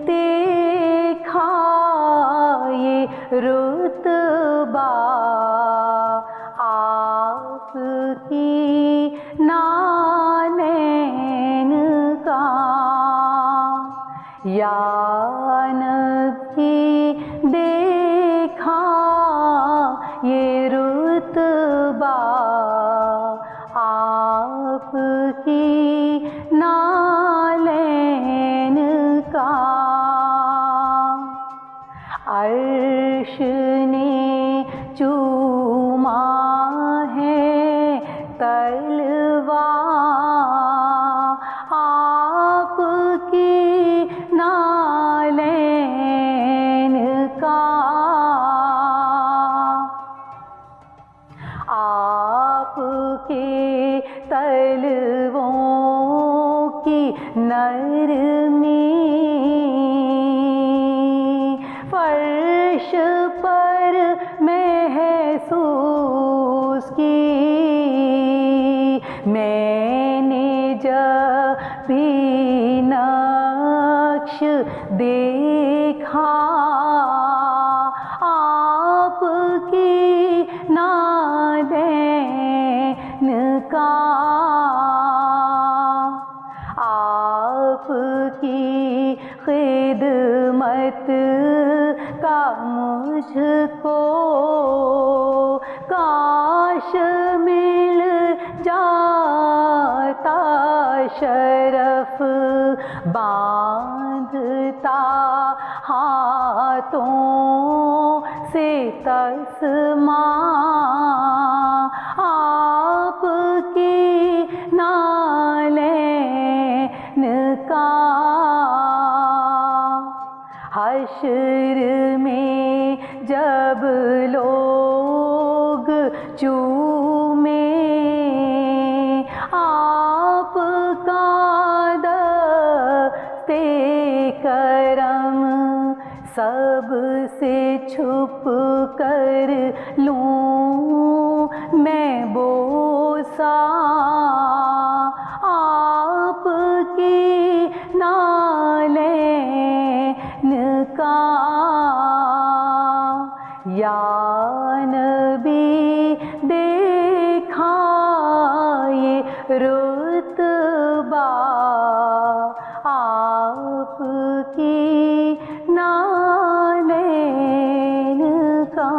देखा ये रुतबा आपकी नालैन का, या नबी देखा ये रुतबा आपकी नालैन का। अर्श ने चूमा है तलवा आपकी नालैन का, आपके तलवों की नरमी फर्श पर महसूस की। मैंने जब भी नक्श देखा आपकी नालैन का, आपकी खिदमत का मुझको काश मिल जाता शरफ, बांधता हाथों से तस्मा आपकी नालैन का। हश्र में जब लोग चूमे आपका दस्ते करम, सब से छुप कर लूं मैं बोसा आपकी नालैन का। या नबी देखा ये रुतबा आपकी नालैन का।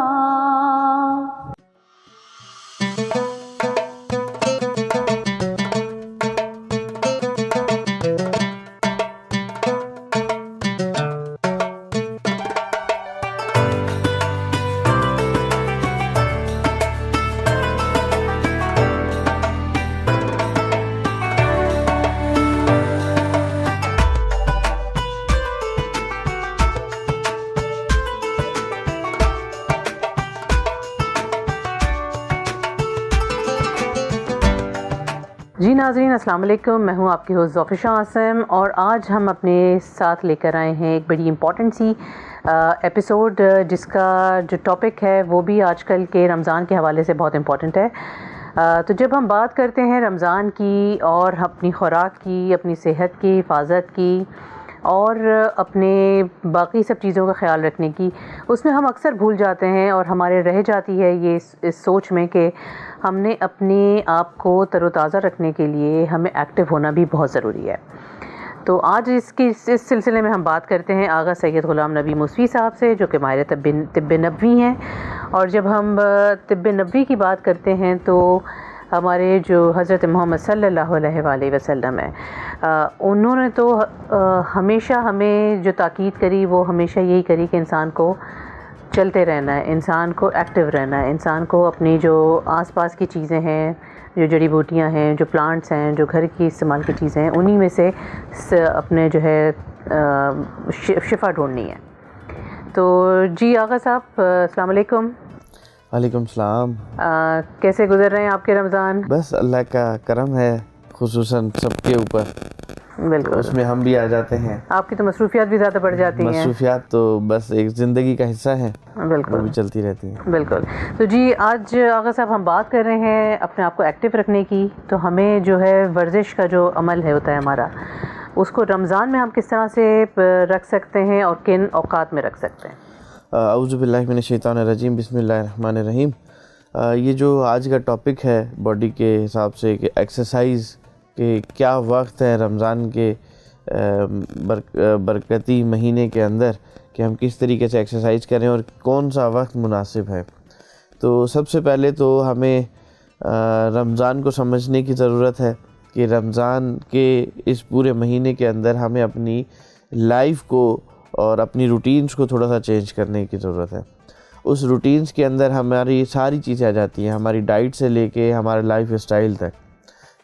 जी नाज़रीन, अस्सलाम वालेकुम। मैं हूँ आपकी होस्ट ज़ोफ़िशा आसिम और आज हम अपने साथ लेकर आए हैं एक बड़ी इम्पॉर्टेंट सी एपिसोड, जिसका जो टॉपिक है वो भी आजकल के रमज़ान के हवाले से बहुत इम्पॉर्टेंट है। तो जब हम बात करते हैं रमज़ान की और अपनी ख़ुराक की, अपनी सेहत की हिफाजत की और अपने बाकी सब चीज़ों का ख्याल रखने की, उसमें हम अक्सर भूल जाते हैं और हमारे रह जाती है ये इस सोच में कि हमने अपने आप को तरोताज़ा रखने के लिए हमें एक्टिव होना भी बहुत ज़रूरी है। तो आज इस सिलसिले में हम बात करते हैं आगा सैयद ग़ुलाम नबी मूसवी साहब से, जो कि माहिर तिब्ब नबवी हैं। और जब हम तिब्ब नबवी की बात करते हैं तो हमारे जो हज़रत मोहम्मद सल्लल्लाहु अलैहि वसल्लम है, उन्होंने तो हमेशा हमें जो ताकीद करी वो हमेशा यही करी कि इंसान को चलते रहना है, इंसान को एक्टिव रहना है, इंसान को अपनी जो आसपास की चीज़ें हैं, जो जड़ी बूटियां हैं, जो प्लांट्स हैं, जो घर की इस्तेमाल की चीज़ें हैं, उन्हीं में से अपने जो है शिफा ढूंढनी है। तो जी आगा साहब, अस्सलाम वालेकुम। वालेकुम सलाम। कैसे गुजर रहे हैं आपके रमज़ान? बस अल्लाह का करम है, खुसूसन सबके ऊपर। बिल्कुल, तो उसमें हम भी आ जाते हैं। आपकी तो मसरूफियात भी ज़्यादा बढ़ जाती हैं। मसरूफियात तो बस एक ज़िंदगी का हिस्सा है, बिल्कुल, वो भी चलती रहती हैं। बिल्कुल। तो जी आज आगा साहब हम बात कर रहे हैं अपने आप को एक्टिव रखने की। तो हमें जो है वर्जिश का जो अमल है होता है हमारा, उसको रमज़ान में हम किस तरह से रख सकते हैं और किन औकात में रख सकते हैं? औज़ु बिल्लाहि मिनश शैतानिर रजीम, बिस्मिल्लाहिर रहमानिर रहीम। ये जो आज का टॉपिक है बॉडी के हिसाब से कि एक्सरसाइज के क्या वक्त है रमज़ान के बरकती महीने के अंदर, कि हम किस तरीके से एक्सरसाइज करें और कौन सा वक्त मुनासिब है। तो सबसे पहले तो हमें रमज़ान को समझने की ज़रूरत है कि रमज़ान के इस पूरे महीने के अंदर हमें अपनी लाइफ को और अपनी रूटीन्स को थोड़ा सा चेंज करने की ज़रूरत है। उस रूटीन्स के अंदर हमारी सारी चीज़ें आ जाती हैं, हमारी डाइट से लेके हमारे लाइफ स्टाइल तक,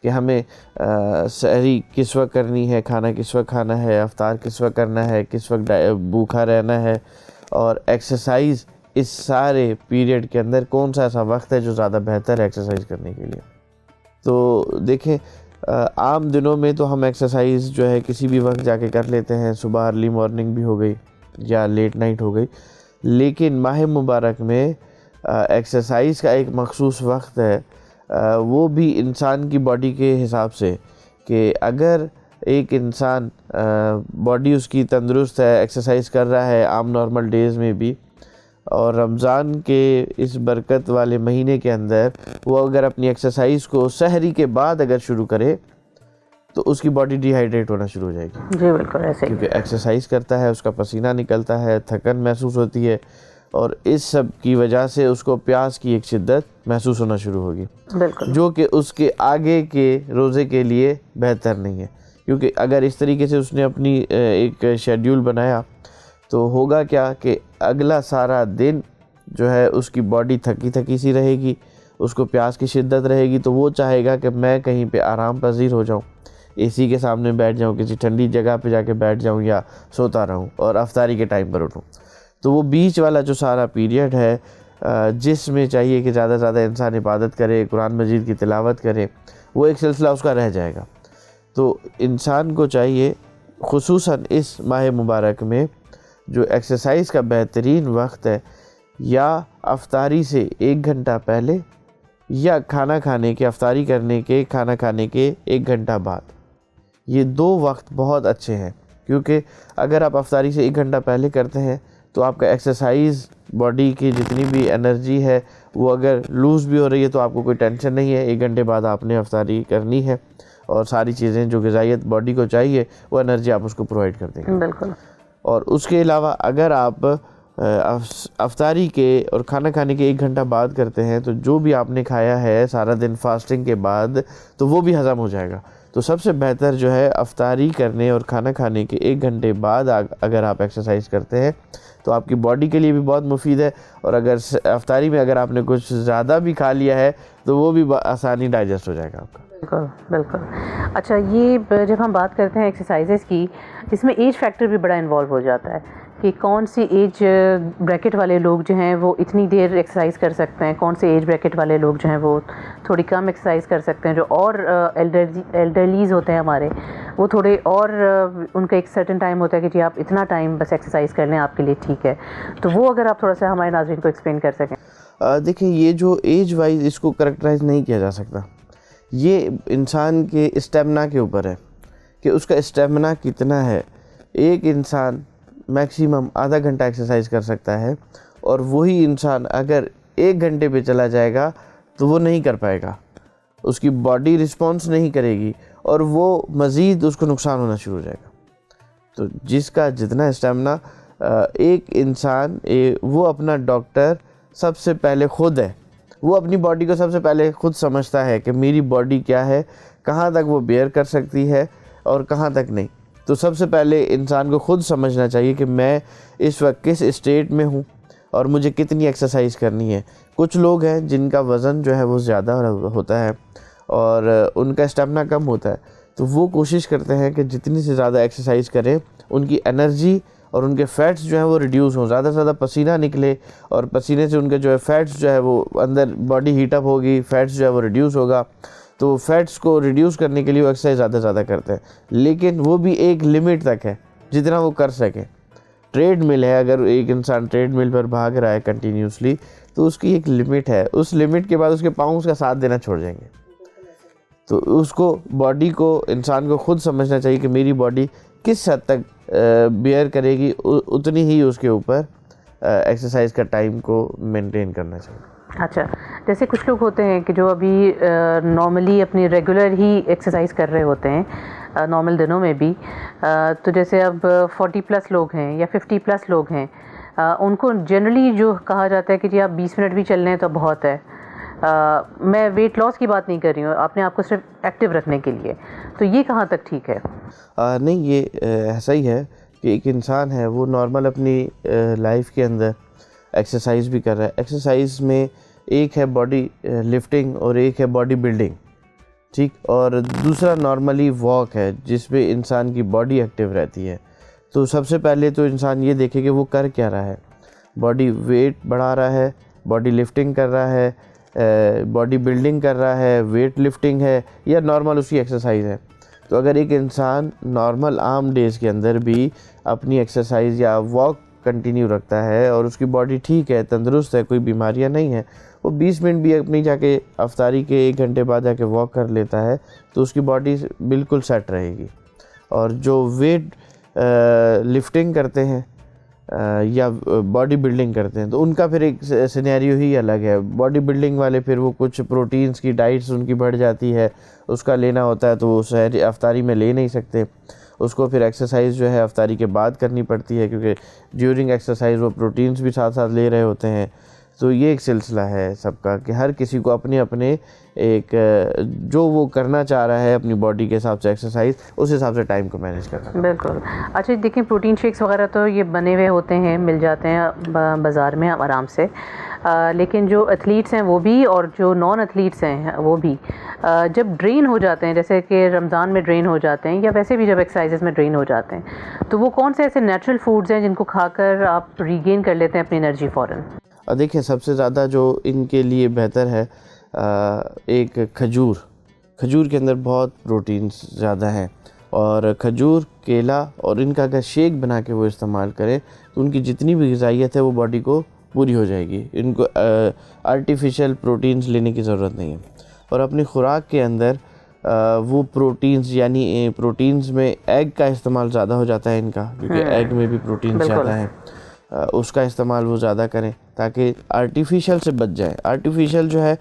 कि हमें सहरी किस वक्त करनी है, खाना किस वक्त खाना है, अफ्तार किस वक्त करना है, किस वक्त भूखा रहना है, और एक्सरसाइज इस सारे पीरियड के अंदर कौन सा ऐसा वक्त है जो ज़्यादा बेहतर है एक्सरसाइज करने के लिए। तो देखें, आम दिनों में तो हम एक्सरसाइज जो है किसी भी वक्त जाके कर लेते हैं, सुबह अर्ली मॉर्निंग भी हो गई या लेट नाइट हो गई, लेकिन माह मुबारक में एक्सरसाइज का एक मखसूस वक्त है, वो भी इंसान की बॉडी के हिसाब से, कि अगर एक इंसान बॉडी उसकी तंदुरुस्त है, एक्सरसाइज कर रहा है आम नॉर्मल डेज़ में भी, और रमज़ान के इस बरकत वाले महीने के अंदर वो अगर अपनी एक्सरसाइज को सहरी के बाद अगर शुरू करे तो उसकी बॉडी डिहाइड्रेट होना शुरू हो जाएगी। जी बिल्कुल ऐसे, क्योंकि एक्सरसाइज करता है, उसका पसीना निकलता है, थकन महसूस होती है, और इस सब की वजह से उसको प्यास की एक शिद्दत महसूस होना शुरू होगी, बिल्कुल, जो कि उसके आगे के रोज़े के लिए बेहतर नहीं है। क्योंकि अगर इस तरीके से उसने अपनी एक शेड्यूल बनाया तो होगा क्या कि अगला सारा दिन जो है उसकी बॉडी थकी थकी सी रहेगी, उसको प्यास की शिद्दत रहेगी, तो वो चाहेगा कि मैं कहीं पे आराम पजीर हो जाऊं, एसी के सामने बैठ जाऊं, किसी ठंडी जगह पे जाके बैठ जाऊं या सोता रहूं और अफ्तारी के टाइम पर उठूं। तो वो बीच वाला जो सारा पीरियड है जिसमें चाहिए कि ज़्यादा से ज़्यादा इंसान इबादत करे, कुरान मजीद की तिलावत करे, वो एक सिलसिला उसका रह जाएगा। तो इंसान को चाहिए खुसूसन इस माह मुबारक में जो एक्सरसाइज का बेहतरीन वक्त है, या अफ्तारी से 1 घंटा पहले या खाना खाने के, अफ्तारी करने के, खाना खाने के 1 घंटा बाद। ये 2 वक्त बहुत अच्छे हैं, क्योंकि अगर आप अफ्तारी से 1 घंटा पहले करते हैं तो आपका एक्सरसाइज, बॉडी की जितनी भी एनर्जी है वो अगर लूज़ भी हो रही है तो आपको कोई टेंशन नहीं है। 1 घंटे बाद आपने अफ्तारी करनी है और सारी चीज़ें जो ग़िज़ाइयत बॉडी को चाहिए वो एनर्जी आप उसको प्रोवाइड कर देंगे। बिल्कुल। और उसके अलावा अगर आप अफ्तारी के और खाना खाने के 1 घंटा बाद करते हैं तो जो भी आपने खाया है सारा दिन फास्टिंग के बाद, तो वो भी हज़म हो जाएगा। तो सबसे बेहतर जो है अफ्तारी करने और खाना खाने के 1 घंटे बाद अगर आप एक्सरसाइज करते हैं तो आपकी बॉडी के लिए भी बहुत मुफीद है, और अगर अफ्तारी में अगर आपने कुछ ज़्यादा भी खा लिया है तो वो भी आसानी डाइजेस्ट हो जाएगा आपका। बिल्कुल बिल्कुल। अच्छा, ये जब हम बात करते हैं एक्सरसाइजेस की, इसमें एज फैक्टर भी बड़ा इन्वॉल्व हो जाता है कि कौन सी एज ब्रैकेट वाले लोग जो हैं वो इतनी देर एक्सरसाइज कर सकते हैं, कौन से एज ब्रैकेट वाले लोग जो हैं वो थोड़ी कम एक्सरसाइज कर सकते हैं, जो और एल्डरलीज होते हैं हमारे, वो थोड़े और उनका एक सर्टेन टाइम होता है कि जी आप इतना टाइम बस एक्सरसाइज कर लें आपके लिए ठीक है। तो वो अगर आप थोड़ा सा हमारे नाज़रीन को एक्सप्लेन कर सकें। देखिए, ये जो एज वाइज इसको करेक्टराइज नहीं किया जा सकता, ये इंसान के स्टेमिना के ऊपर है कि उसका स्टेमिना कितना है। एक इंसान मैक्सिमम आधा घंटा एक्सरसाइज कर सकता है, और वही इंसान अगर 1 घंटे पे चला जाएगा तो वो नहीं कर पाएगा, उसकी बॉडी रिस्पॉन्स नहीं करेगी और वो मज़ीद उसको नुकसान होना शुरू हो जाएगा। तो जिसका जितना स्टेमिना, एक इंसान वो अपना डॉक्टर सबसे पहले खुद है, वो अपनी बॉडी को सबसे पहले खुद समझता है कि मेरी बॉडी क्या है, कहाँ तक वो बेयर कर सकती है और कहाँ तक नहीं। तो सबसे पहले इंसान को खुद समझना चाहिए कि मैं इस वक्त किस स्टेट में हूँ और मुझे कितनी एक्सरसाइज करनी है। कुछ लोग हैं जिनका वज़न जो है वो ज़्यादा होता है और उनका स्टेमिना कम होता है, तो वो कोशिश करते हैं कि जितनी से ज़्यादा एक्सरसाइज करें, उनकी एनर्जी और उनके फ़ैट्स जो हैं वो रिड्यूस हों, ज़्यादा से ज़्यादा पसीना निकले, और पसीने से उनके जो है फ़ैट्स जो है वो अंदर बॉडी हीटअप होगी, फ़ैट्स जो है वो रिड्यूस होगा। तो फ़ैट्स को रिड्यूस करने के लिए वो एक्सरसाइज ज़्यादा से ज़्यादा करते हैं, लेकिन वो भी एक लिमिट तक है जितना वो कर सके। ट्रेडमिल है, अगर एक इंसान ट्रेडमिल पर भाग रहा है कंटिन्यूसली, तो उसकी एक लिमिट है, उस लिमिट के बाद उसके पाँव उसका साथ देना छोड़ जाएंगे। तो उसको बॉडी को इंसान को खुद समझना चाहिए कि मेरी बॉडी किस हद तक बेयर करेगी, उतनी ही उसके ऊपर एक्सरसाइज का टाइम को मेंटेन करना चाहिए। अच्छा, जैसे कुछ लोग होते हैं कि जो अभी नॉर्मली अपनी रेगुलर ही एक्सरसाइज कर रहे होते हैं नॉर्मल दिनों में भी, तो जैसे अब 40 प्लस लोग हैं या 50 प्लस लोग हैं, उनको जनरली जो कहा जाता है कि जी आप 20 मिनट भी चल लें तो बहुत है। मैं वेट लॉस की बात नहीं कर रही हूँ, अपने आप को सिर्फ एक्टिव रखने के लिए, तो ये कहाँ तक ठीक है? नहीं, ये ऐसा ही है कि एक इंसान है वो नॉर्मल अपनी लाइफ के अंदर एक्सरसाइज भी कर रहा है। एक्सरसाइज में एक है बॉडी लिफ्टिंग और एक है बॉडी बिल्डिंग, ठीक, और दूसरा नॉर्मली वॉक है जिसमें इंसान की बॉडी एक्टिव रहती है। तो सबसे पहले तो इंसान ये देखे कि वो कर क्या रहा है, बॉडी वेट बढ़ा रहा है, बॉडी लिफ्टिंग कर रहा है, बॉडी बिल्डिंग कर रहा है, वेट लिफ्टिंग है, या नॉर्मल उसकी एक्सरसाइज है। तो अगर एक इंसान नॉर्मल आम डेज़ के अंदर भी अपनी एक्सरसाइज या वॉक कंटिन्यू रखता है और उसकी बॉडी ठीक है, तंदुरुस्त है, कोई बीमारियां नहीं है, वो 20 मिनट भी अपनी जाके अफ्तारी के 1 घंटे बाद जाके वॉक कर लेता है तो उसकी बॉडी बिल्कुल सेट रहेगी। और जो वेट लिफ्टिंग करते हैं या बॉडी बिल्डिंग करते हैं तो उनका फिर एक सिनेरियो ही अलग है। बॉडी बिल्डिंग वाले फिर वो कुछ प्रोटीन्स की डाइट्स उनकी बढ़ जाती है, उसका लेना होता है तो वो सहरी अफ्तारी में ले नहीं सकते, उसको फिर एक्सरसाइज जो है अफ्तारी के बाद करनी पड़ती है क्योंकि ड्यूरिंग एक्सरसाइज वो प्रोटीन्स भी साथ साथ ले रहे होते हैं। तो ये एक सिलसिला है सबका कि हर किसी को अपने अपने एक जो वो करना चाह रहा है अपनी बॉडी के हिसाब से एक्सरसाइज, उस हिसाब से टाइम को मैनेज करना। बिल्कुल। अच्छा, देखिए प्रोटीन शेक्स वगैरह तो ये बने हुए होते हैं, मिल जाते हैं बाज़ार में आराम से, लेकिन जो एथलीट्स हैं वो भी और जो नॉन एथलीट्स हैं वो भी जब ड्रेन हो जाते हैं, जैसे कि रमज़ान में ड्रेन हो जाते हैं या वैसे भी जब एक्सरसाइजेस में ड्रेन हो जाते हैं, तो वो कौन से ऐसे नेचुरल फूड्स हैं जिनको खाकर आप रीगेन कर लेते हैं अपनी एनर्जी फ़ौरन? और देखिए सबसे ज़्यादा जो इनके लिए बेहतर है एक खजूर के अंदर बहुत प्रोटीन्स ज़्यादा हैं, और खजूर, केला और इनका अगर शेक बना के वो इस्तेमाल करें तो उनकी जितनी भी ग़िज़ाइयत है वो बॉडी को पूरी हो जाएगी। इनको आर्टिफिशियल प्रोटीन्स लेने की ज़रूरत नहीं है। और अपनी खुराक के अंदर वो प्रोटीन्स यानी प्रोटीन्स में एग का इस्तेमाल ज़्यादा हो जाता है इनका, क्योंकि एग में भी प्रोटीन ज़्यादा है, उसका इस्तेमाल वो ज़्यादा करें ताकि आर्टिफिशियल से बच जाए। आर्टिफिशियल जो है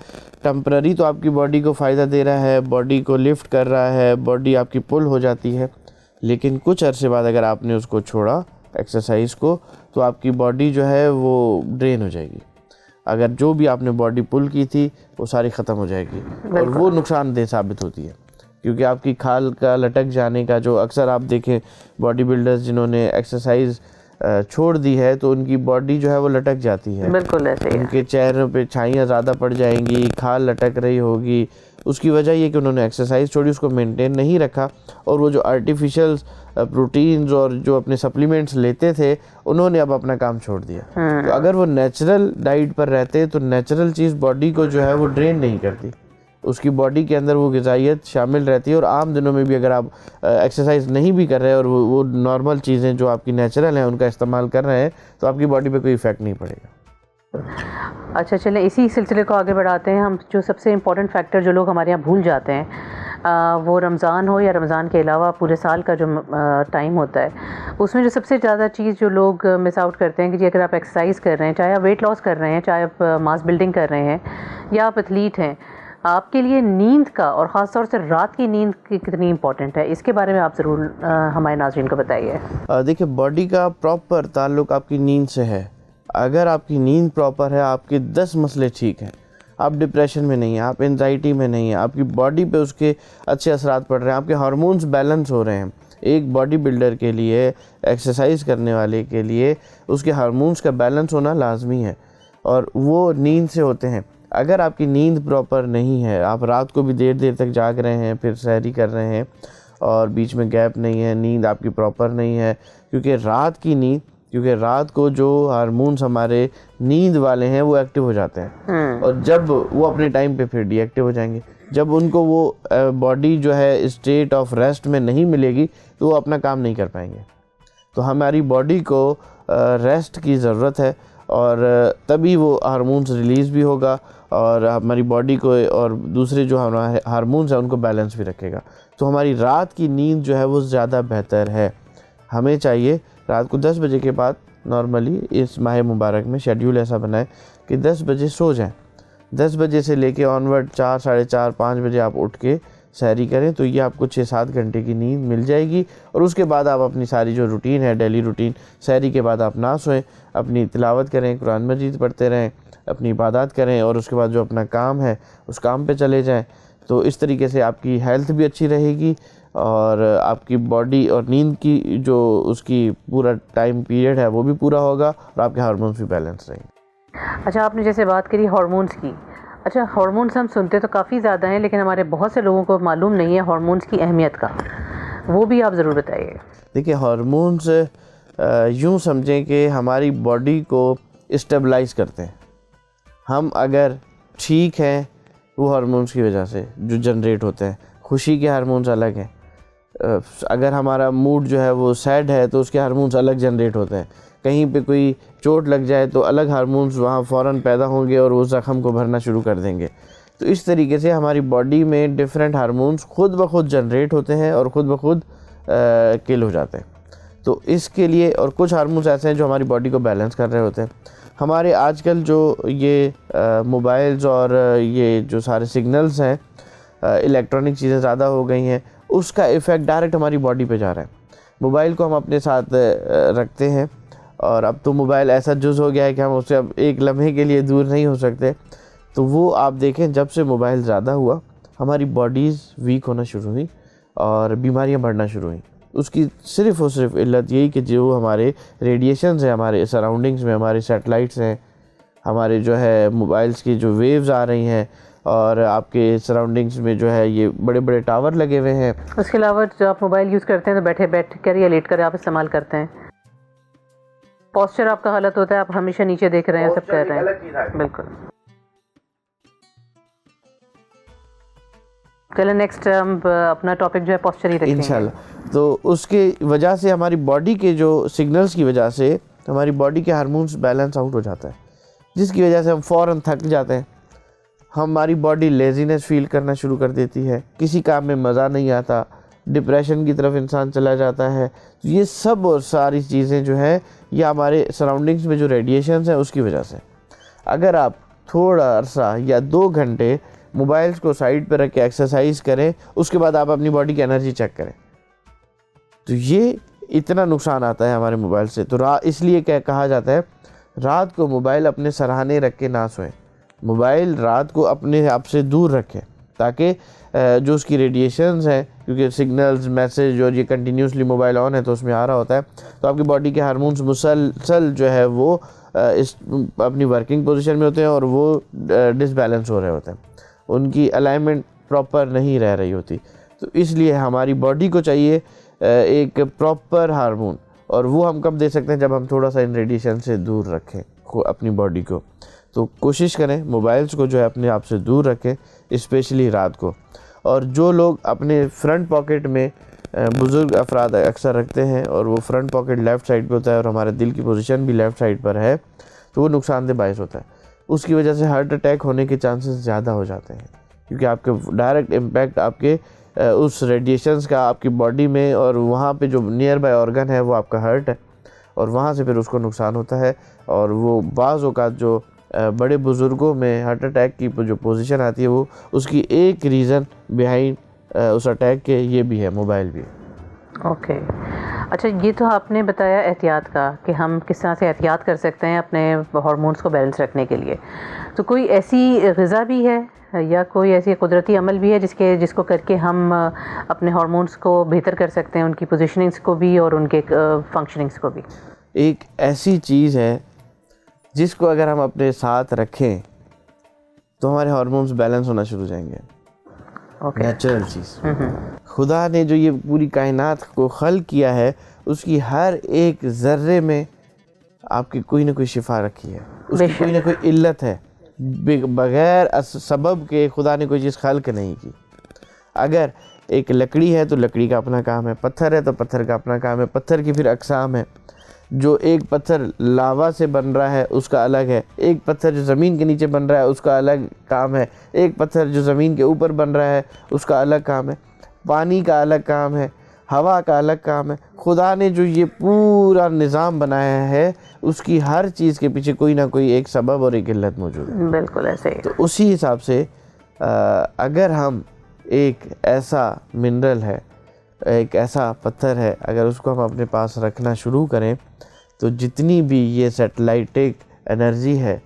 टेम्पररी तो आपकी बॉडी को फ़ायदा दे रहा है, बॉडी को लिफ्ट कर रहा है, बॉडी आपकी पुल हो जाती है, लेकिन कुछ अरसे बाद अगर आपने उसको छोड़ा एक्सरसाइज को तो आपकी बॉडी जो है वो ड्रेन हो जाएगी। अगर जो भी आपने बॉडी पुल की थी वो सारी ख़त्म हो जाएगी और वो नुकसानदेह साबित होती है, क्योंकि आपकी खाल का लटक जाने का जो अक्सर आप देखें बॉडी बिल्डर्स जिन्होंने एक्सरसाइज छोड़ दी है तो उनकी बॉडी जो है वो लटक जाती है। बिल्कुल ऐसे ही। उनके चेहरे पे छाइयाँ ज़्यादा पड़ जाएंगी, खाल लटक रही होगी। उसकी वजह ये कि उन्होंने एक्सरसाइज छोड़ी, उसको मेंटेन नहीं रखा, और वो जो आर्टिफिशियल प्रोटीन्स और जो अपने सप्लीमेंट्स लेते थे उन्होंने अब अपना काम छोड़ दिया। तो अगर वो नेचुरल डाइट पर रहते तो नेचुरल चीज़ बॉडी को जो है वो ड्रेन नहीं करती, उसकी बॉडी के अंदर वो ग़िज़ाइयत शामिल रहती है। और आम दिनों में भी अगर आप एक्सरसाइज नहीं भी कर रहे हैं और वो नॉर्मल चीज़ें जो आपकी नेचुरल हैं उनका इस्तेमाल कर रहे हैं तो आपकी बॉडी पे कोई इफ़ेक्ट नहीं पड़ेगा। अच्छा, चलें इसी सिलसिले को आगे बढ़ाते हैं। हम जो सबसे इम्पॉर्टेंट फैक्टर जो लोग हमारे यहाँ भूल जाते हैं, वो रमज़ान हो या रमज़ान के अलावा पूरे साल का जो टाइम होता है, उसमें जो सबसे ज़्यादा चीज़ जो लोग मिस आउट करते हैं कि जी अगर आप एक्सरसाइज कर रहे हैं, चाहे आप वेट लॉस कर रहे हैं, चाहे आप मास बिल्डिंग कर रहे हैं या आप एथलीट हैं, आपके लिए नींद का और ख़ास तौर से रात की नींद कितनी इम्पॉर्टेंट है, इसके बारे में आप ज़रूर हमारे नाज़रीन को बताइए। देखिए बॉडी का प्रॉपर ताल्लुक़ आपकी नींद से है। अगर आपकी नींद प्रॉपर है, आपके 10 मसले ठीक हैं, आप डिप्रेशन में नहीं हैं, आप एंजाइटी में नहीं हैं, आपकी बॉडी पे उसके अच्छे असरात पड़ रहे हैं, आपके हार्मोन्स बैलेंस हो रहे हैं। एक बॉडी बिल्डर के लिए, एक्सरसाइज करने वाले के लिए उसके हार्मोन्स का बैलेंस होना लाजमी है और वो नींद से होते हैं। अगर आपकी नींद प्रॉपर नहीं है, आप रात को भी देर देर तक जाग रहे हैं, फिर सहरी कर रहे हैं और बीच में गैप नहीं है, नींद आपकी प्रॉपर नहीं है, क्योंकि रात को जो हार्मोन्स हमारे नींद वाले हैं वो एक्टिव हो जाते हैं और जब वो अपने टाइम पे फिर डीएक्टिव हो जाएंगे। जब उनको वो बॉडी जो है स्टेट ऑफ रेस्ट में नहीं मिलेगी तो वो अपना काम नहीं कर पाएंगे। तो हमारी बॉडी को रेस्ट की ज़रूरत है और तभी वो हार्मोन्स रिलीज़ भी होगा और हमारी बॉडी को और दूसरे जो हमारे हार्मोन्स हैं उनको बैलेंस भी रखेगा। तो हमारी रात की नींद जो है वो ज़्यादा बेहतर है। हमें चाहिए रात को 10 बजे के बाद नॉर्मली इस माह मुबारक में शेड्यूल ऐसा बनाएं कि 10 बजे सो जाएं। 10 बजे से लेके ऑनवर्ड 4, साढ़े 4, 5 बजे आप उठ के सहरी करें, तो ये आपको 6-7 घंटे की नींद मिल जाएगी। और उसके बाद आप अपनी सारी जो रूटीन है, डेली रूटीन, सहरी के बाद आप ना सोएं, अपनी तिलावत करें, कुरान मजीद पढ़ते रहें, अपनी इबादत करें और उसके बाद जो अपना काम है उस काम पे चले जाएं। तो इस तरीके से आपकी हेल्थ भी अच्छी रहेगी और आपकी बॉडी और नींद की जो उसकी पूरा टाइम पीरियड है वो भी पूरा होगा और आपके हार्मोन्स भी बैलेंस रहेंगे। अच्छा, आपने जैसे बात करी हार्मोन्स की। अच्छा, हार्मोन्स हम सुनते तो काफ़ी ज़्यादा हैं, लेकिन हमारे बहुत से लोगों को मालूम नहीं है हार्मोन्स की अहमियत का, वो भी आप ज़रूर बताइए। देखिए, हार्मोन्स यूँ समझें कि हमारी बॉडी को स्टेबलाइज़ करते हैं। हम अगर ठीक हैं वो हार्मोन्स की वजह से जो जनरेट होते हैं। खुशी के हार्मोन्स अलग हैं, अगर हमारा मूड जो है वो सैड है तो उसके हार्मोन्स अलग जनरेट होते हैं। कहीं पे कोई चोट लग जाए तो अलग हार्मोन्स वहाँ फ़ौरन पैदा होंगे और वो ज़ख़म को भरना शुरू कर देंगे। तो इस तरीके से हमारी बॉडी में डिफरेंट हार्मोन्स खुद ब खुद जनरेट होते हैं और ख़ुद ब खुद किल हो जाते हैं। तो इसके लिए और कुछ हार्मोन्स ऐसे हैं जो हमारी बॉडी को बैलेंस कर रहे होते हैं। हमारे आजकल जो ये मोबाइल्स और ये जो सारे सिग्नल्स हैं, इलेक्ट्रॉनिक चीज़ें ज़्यादा हो गई हैं, उसका इफ़ेक्ट डायरेक्ट हमारी बॉडी पे जा रहा है। मोबाइल को हम अपने साथ रखते हैं और अब तो मोबाइल ऐसा जुज़ हो गया है कि हम उससे अब एक लम्हे के लिए दूर नहीं हो सकते। तो वो आप देखें, जब से मोबाइल ज़्यादा हुआ हमारी बॉडीज़ वीक होना शुरू हुई और बीमारियां बढ़ना शुरू हुई। उसकी सिर्फ़ और सिर्फ इल्लत यही कि जो हमारे रेडिएशंस हैं, हमारे सराउंडिंग्स में, हमारे सैटेलाइट्स हैं, हमारे जो है मोबाइल्स की जो वेव्स आ रही हैं और आपके सराउंडिंग्स में जो है ये बड़े बड़े टावर लगे हुए हैं। उसके अलावा जो आप मोबाइल यूज़ करते हैं तो बैठ कर या लेट कर आप इस्तेमाल करते हैं, पोस्चर आपका गलत होता है, आप हमेशा नीचे देख रहे हैं, सब कर रहे हैं। बिल्कुल। चलो नेक्स्ट हम अपना टॉपिक जो है पोस्चर ही रखेंगे इंशाल्लाह। तो उसके वजह से हमारी बॉडी के जो सिग्नल्स की वजह से हमारी बॉडी के हार्मोन्स बैलेंस आउट हो जाता है, जिसकी वजह से हम फ़ौरन थक जाते हैं। हमारी बॉडी लेज़ीनेस फील करना शुरू कर देती है, किसी काम में मज़ा नहीं आता, डिप्रेशन की तरफ इंसान चला जाता है। तो ये सब और सारी चीज़ें जो हैं ये हमारे सराउंडिंग्स में जो रेडिएशंस हैं उसकी वजह से। अगर आप थोड़ा अरसा या 2 घंटे मोबाइल्स को साइड पर रख के एक्सरसाइज करें, उसके बाद आप अपनी बॉडी की एनर्जी चेक करें, तो ये इतना नुकसान आता है हमारे मोबाइल से। तो इसलिए क्या कहा जाता है, रात को मोबाइल अपने सराहने रख के ना सोएं। मोबाइल रात को अपने आप से दूर रखें ताकि जो उसकी रेडिएशंस हैं, क्योंकि सिग्नल्स, मैसेज और ये कंटिन्यूसली मोबाइल ऑन है तो उसमें आ रहा होता है, तो आपकी बॉडी के हार्मोन्स मुसलसल जो है वो इस अपनी वर्किंग पोजीशन में होते हैं और वो डिसबैलेंस हो रहे होते हैं, उनकी अलाइनमेंट प्रॉपर नहीं रह रही होती। तो इसलिए हमारी बॉडी को चाहिए एक प्रॉपर हार्मोन, और वो हम कब दे सकते हैं, जब हम थोड़ा सा इन रेडिएशन से दूर रखें अपनी बॉडी को। तो कोशिश करें मोबाइल्स को जो है अपने आप से दूर रखें, स्पेशली रात को। और जो लोग अपने फ्रंट पॉकेट में बुज़ुर्ग अफराद अक्सर रखते हैं और वो फ्रंट पॉकेट लेफ़्ट साइड पे होता है और हमारे दिल की पोजीशन भी लेफ़्ट साइड पर है, तो वो नुकसानदेह बायस होता है। उसकी वजह से हार्ट अटैक होने के चांसेस ज़्यादा हो जाते हैं, क्योंकि आपके डायरेक्ट इम्पैक्ट आपके उस रेडिएशंस का आपकी बॉडी में, और वहाँ पे जो नियर बाय ऑर्गन है वो आपका हार्ट है, और वहाँ से फिर उसको नुकसान होता है। और वो बाज़ औक़ात जो बड़े बुज़ुर्गों में हार्ट अटैक की जो पोजीशन आती है, वो उसकी एक रीज़न बिहाइंड उस अटैक के ये भी है, मोबाइल भी है। ओके। अच्छा, ये तो आपने बताया एहतियात का कि हम किस तरह से एहतियात कर सकते हैं अपने हार्मोन्स को बैलेंस रखने के लिए। तो कोई ऐसी ग़िज़ा भी है या कोई ऐसी कुदरती अमल भी है जिसको करके हम अपने हार्मोन्स को बेहतर कर सकते हैं, उनकी पोजीशनिंग्स को भी और उनके फंक्शनिंग्स को भी? एक ऐसी चीज़ है जिसको अगर हम अपने साथ रखें तो हमारे हार्मोन्स बैलेंस होना शुरू हो जाएंगे। नेचुरल चीज़, खुदा ने जो ये पूरी कायनात को खल किया है, उसकी हर एक ज़र्रे में आपकी कोई ना कोई शिफा रखी है, उसकी कोई ना कोई इल्लत है। बग़ैर सबब के खुदा ने कोई चीज़ खल्क नहीं की। अगर एक लकड़ी है तो लकड़ी का अपना काम है, पत्थर है तो पत्थर का अपना काम है, पत्थर की फिर अक़साम है। जो एक पत्थर लावा से बन रहा है उसका अलग है, एक पत्थर जो ज़मीन के नीचे बन रहा है उसका अलग काम है, एक पत्थर जो ज़मीन के ऊपर बन रहा है उसका अलग काम है, पानी का अलग काम है, हवा का अलग काम है। खुदा ने जो ये पूरा निज़ाम बनाया है उसकी हर चीज़ के पीछे कोई ना कोई एक सबब और एक इल्लत मौजूद है। बिल्कुल ऐसे ही। तो उसी हिसाब से अगर हम एक ऐसा मिनरल है, एक ऐसा पत्थर है, अगर उसको हम अपने पास रखना शुरू करें तो जितनी भी ये सैटेलाइटिक एनर्जी है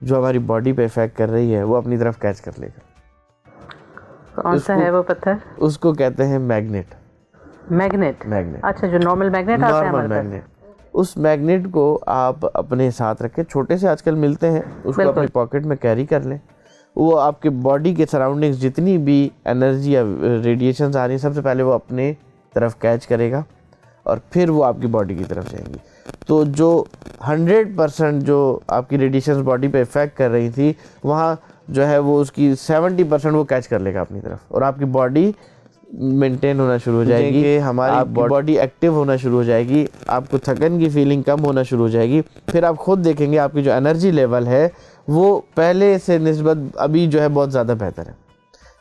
जो हमारी बॉडी पे इफ़ेक्ट कर रही है वो अपनी तरफ कैच कर लेगा। कौन सा है वो पत्थर? उसको कहते हैं मैग्नेट। मैग्नेट। अच्छा, जो नॉर्मल मैग्नेट आते हैं हमारे पास। उस मैग्नेट को आप अपने साथ रखें, छोटे से आजकल मिलते हैं, उसको अपनी पॉकेट में कैरी कर लें। वो आपके बॉडी के सराउंडिंग्स जितनी भी एनर्जी या रेडिएशंस आ रही हैं सबसे पहले वो अपने तरफ कैच करेगा और फिर वो आपकी बॉडी की तरफ जाएंगी। तो जो 100% जो आपकी रेडिएशंस बॉडी पे इफेक्ट कर रही थी वहाँ जो है वो उसकी 70% वो कैच कर लेगा अपनी तरफ और आपकी बॉडी मेंटेन होना शुरू हो जाएगी, हमारी बॉडी एक्टिव होना शुरू हो जाएगी, आपको थकन की फीलिंग कम होना शुरू हो जाएगी। फिर आप खुद देखेंगे आपकी जो एनर्जी लेवल है वो पहले से निस्बत अभी जो है बहुत ज़्यादा बेहतर है।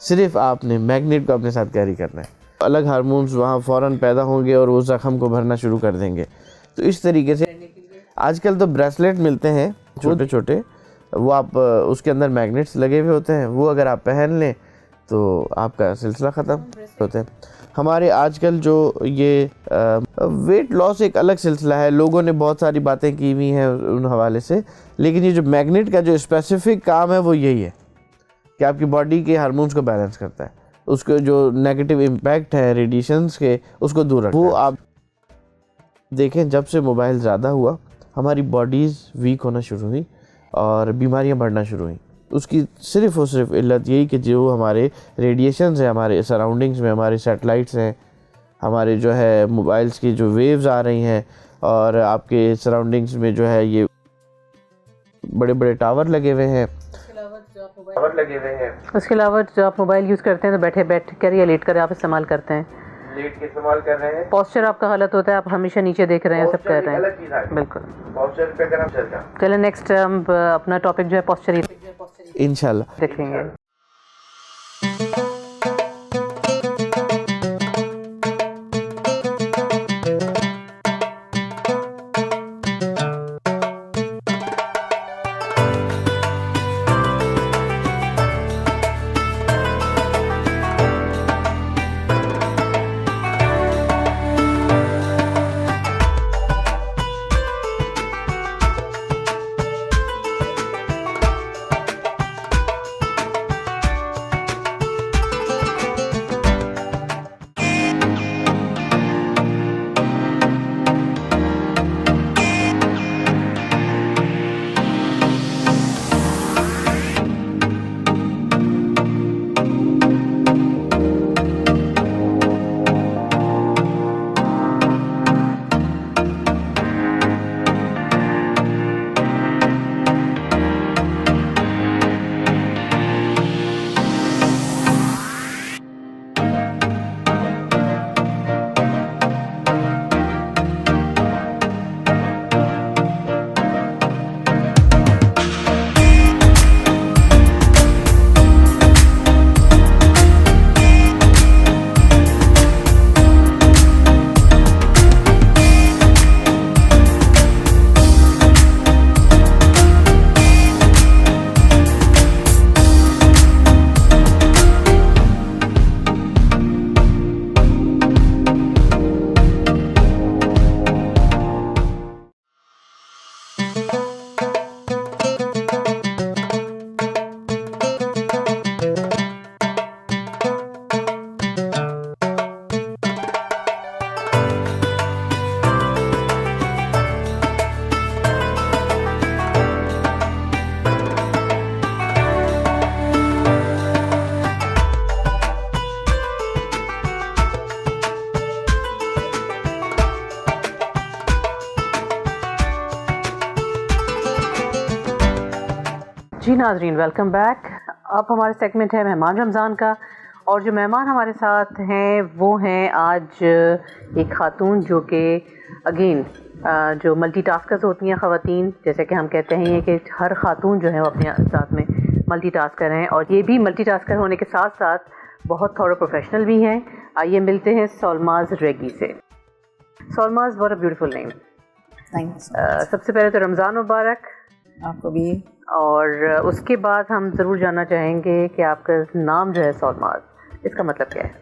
सिर्फ आपने मैग्नेट को अपने साथ कैरी करना है, अलग हार्मोन्स वहाँ फ़ौरन पैदा होंगे और वो ज़ख्म को भरना शुरू कर देंगे। तो इस तरीके से आजकल तो ब्रेसलेट मिलते हैं छोटे छोटे, वो आप उसके अंदर मैग्नेट्स लगे हुए होते हैं, वो अगर आप पहन लें तो आपका सिलसिला ख़त्म होता है। हमारे आजकल जो ये वेट लॉस एक अलग सिलसिला है, लोगों ने बहुत सारी बातें की हुई हैं उन हवाले से, लेकिन ये जो मैग्नेट का जो स्पेसिफिक काम है वो यही है कि आपकी बॉडी के हार्मोन्स को बैलेंस करता है, उसके जो नेगेटिव इम्पैक्ट है रेडिएशंस के उसको दूर रखता है। वो आप देखें जब से मोबाइल ज़्यादा हुआ हमारी बॉडीज़ वीक होना शुरू हुई और बीमारियां बढ़ना शुरू हुई। उसकी सिर्फ़ और सिर्फ इल्लत यही कि जो हमारे रेडिएशंस हैं, हमारे सराउंडिंग्स में, हमारे सैटेलाइट्स हैं, हमारे जो है मोबाइल्स की जो वेव्स आ रही हैं और आपके सराउंडिंग्स में जो है ये बड़े बड़े टावर लगे हुए हैं। उसके अलावा जो आप मोबाइल यूज़ करते हैं तो बैठ कर या लेट कर आप इस्तेमाल करते हैं, लेट के इस्तेमाल कर रहे हैं, पोस्चर आपका गलत होता है, आप हमेशा नीचे देख रहे हैं, सब कर रहे हैं। बिल्कुल। चलो नेक्स्ट हम अपना टॉपिक जो है पोस्चर इंशाल्लाह देखेंगे। जी नाजरीन, वेलकम बैक। अब हमारा सेगमेंट है मेहमान रमज़ान का, और जो मेहमान हमारे साथ हैं वो हैं आज एक खातून जो कि अगेन जो मल्टीटास्कर्स होती हैं ख़वातीन, जैसे कि हम कहते हैं कि हर खातून जो है वो अपने साथ में मल्टीटास्कर हैं, और ये भी मल्टीटास्कर होने के साथ साथ बहुत थोड़े प्रोफेशनल भी हैं। आइए मिलते हैं सोलमाज़ रेगी से। सोलमाज़, व्हाट अ ब्यूटीफुल नेम। सबसे पहले तो रमज़ान मुबारक आपको भी। और उसके बाद हम ज़रूर जानना चाहेंगे कि आपका नाम जो है सोलमाज़, इसका मतलब क्या है?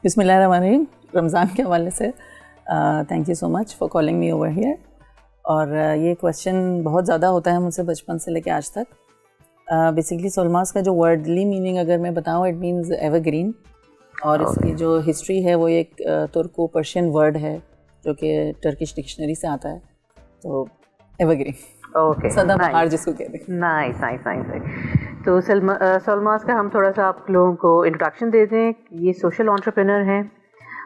बिस्मिल्लाहिर्रहमानिर्रहीम। रमज़ान के हवाले से thank you so much for calling me over here. और ये क्वेश्चन बहुत ज़्यादा होता है मुझसे बचपन से लेके आज तक। बेसिकली सोलमाज़ का जो वर्डली मीनिंग अगर मैं बताऊँ, इट मीन्स एवरग्रीन। और इसकी जो हिस्ट्री है वो एक तुर्को पर्शियन वर्ड है जो कि टर्किश डिक्शनरी से आता है, तो एवरग्रीन, ओके, सदाबहार जिसको कहते हैं। Nice nice nice. तो सोलमाज़ का हम थोड़ा सा आप लोगों को इंट्रोडक्शन दे दें। ये सोशल एंटरप्रेन्योर हैं,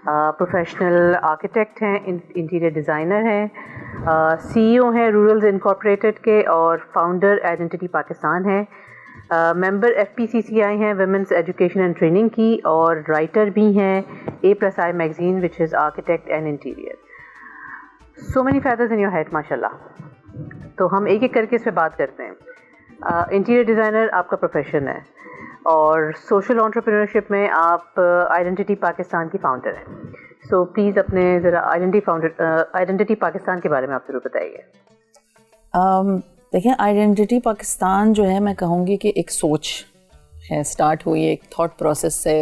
प्रोफेशनल आर्किटेक्ट हैं, इंटीरियर डिज़ाइनर हैं, सीईओ हैं रूरल्स इनकॉर्पोरेटेड के, और फाउंडर आइडेंटिटी पाकिस्तान हैं, मेंबर FPCCI हैं, वुमेंस एजुकेशन एंड ट्रेनिंग की, और राइटर भी हैं A+I magazine which is architect and interior. So many feathers in your head माशाल्लाह। तो हम एक एक करके इस पर बात करते हैं। इंटीरियर डिज़ाइनर आपका प्रोफेशन है, और सोशल एंटरप्रेन्योरशिप में आप आइडेंटिटी पाकिस्तान की फाउंडर हैं। सो प्लीज़ अपने ज़रा आइडेंटिटी पाकिस्तान के बारे में आप ज़रूर बताइए। देखिए, आइडेंटिटी पाकिस्तान जो है, मैं कहूँगी कि एक सोच है, स्टार्ट हुई एक थॉट प्रोसेस से।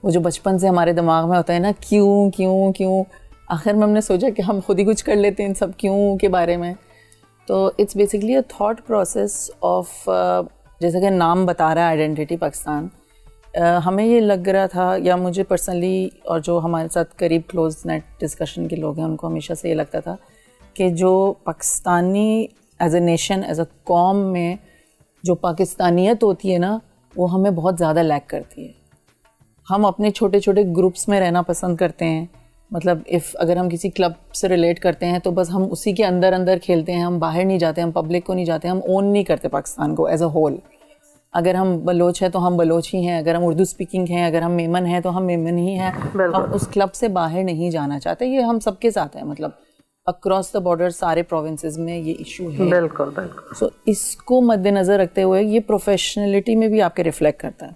वो जो बचपन से हमारे दिमाग में होता है ना, क्यों क्यों क्यों, आखिर में हमने सोचा कि हम खुद ही कुछ कर लेते हैं इन सब क्यों के बारे में। तो it's basically a thought process of, जैसे कि नाम बता रहा है आइडेंटिटी पाकिस्तान। हमें ये लग रहा था, या मुझे पर्सनली और जो हमारे साथ करीब क्लोज नेट डिस्कशन के लोग हैं, उनको हमेशा से ये लगता था कि जो Pakistani as a nation, as a कौम में जो पाकिस्तानियत होती है ना, वो हमें बहुत ज़्यादा लैक करती है। हम अपने छोटे छोटे ग्रुप्स में रहना पसंद करते हैं। मतलब अगर हम किसी क्लब से रिलेट करते हैं तो बस हम उसी के अंदर अंदर खेलते हैं, हम बाहर नहीं जाते, हम पब्लिक को नहीं जाते, हम ओन नहीं करते पाकिस्तान को एज अ होल। अगर हम बलोच हैं तो हम बलोच ही हैं, अगर हम उर्दू स्पीकिंग हैं, अगर हम मेमन हैं तो हम मेमन ही हैं। हम उस क्लब से बाहर नहीं जाना चाहते। ये हम सबके साथ है, मतलब अक्रॉस द बॉर्डर सारे प्रोविंसेस में ये इशू है। बिल्कुल बिल्कुल। सो इसको मद्देनज़र रखते हुए ये प्रोफेशनलिटी में भी आपके रिफ्लेक्ट करता है।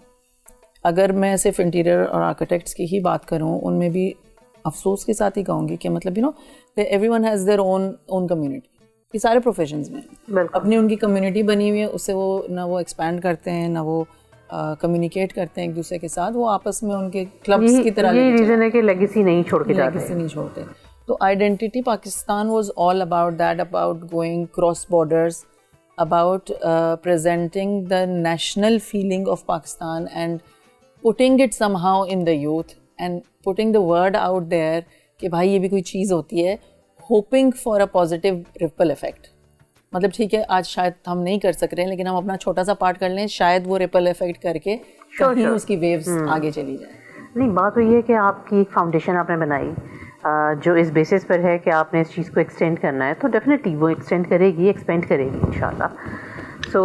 अगर मैं सिर्फ इंटीरियर और आर्किटेक्ट्स की ही बात करूँ, उनमें भी अफसोस के साथ ही कहूँगी कि मतलब everyone has their own community. ये सारे प्रोफेशंस में अपनी उनकी कम्युनिटी बनी हुई है, उससे वो ना वो एक्सपैंड करते हैं, ना वो कम्युनिकेट करते हैं एक दूसरे के साथ। वो आपस में उनके क्लब्स की तरह ये रीज़न है कि लेगेसी नहीं छोड़ के जाते, लेगेसी नहीं छोड़ते। तो identity Pakistan was all about that, about going cross borders, about presenting the national feeling of Pakistan and putting it somehow in the youth and putting the word out there कि भाई ये भी कोई चीज़ होती है, hoping for a positive ripple effect. मतलब ठीक है, आज शायद हम नहीं कर सक रहे हैं, लेकिन हम अपना छोटा सा पार्ट कर लें, शायद वो रिपल इफेक्ट करके कहीं उसकी वेव्स आगे चली जाए। नहीं, बात तो ये है कि आपकी एक फाउंडेशन आपने बनाई जो इस बेसिस पर है कि आपने इस चीज़ को एक्सटेंड करना है, तो डेफिनेटली वो एक्सटेंड करेगी, एक्सपेंड करेगी इंशाल्लाह। सो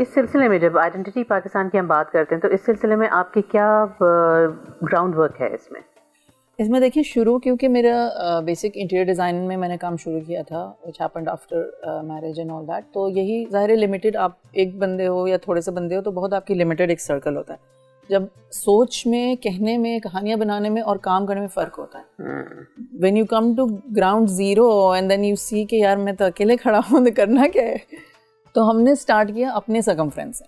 इस सिलसिले में जब आइडेंटिटी पाकिस्तान की हम बात करते हैं, तो इस सिलसिले में आपकी क्या ग्राउंड वर्क है इसमें देखिए, शुरू क्योंकि मेरा बेसिक इंटीरियर डिज़ाइन में मैंने काम शुरू किया था, which happened after marriage and all that. तो यही ज़ाहिर है, लिमिटेड, आप एक बंदे हो या थोड़े से बंदे हो तो बहुत आपकी लिमिटेड एक सर्कल होता है। जब सोच में, कहने में, कहानियाँ बनाने में और काम करने में फ़र्क होता है। When you come to ground zero and then you see कि यार मैं तो अकेले खड़ा हूँ, तो करना क्या है। तो हमने स्टार्ट किया अपने सर्कमफ्रेंस से।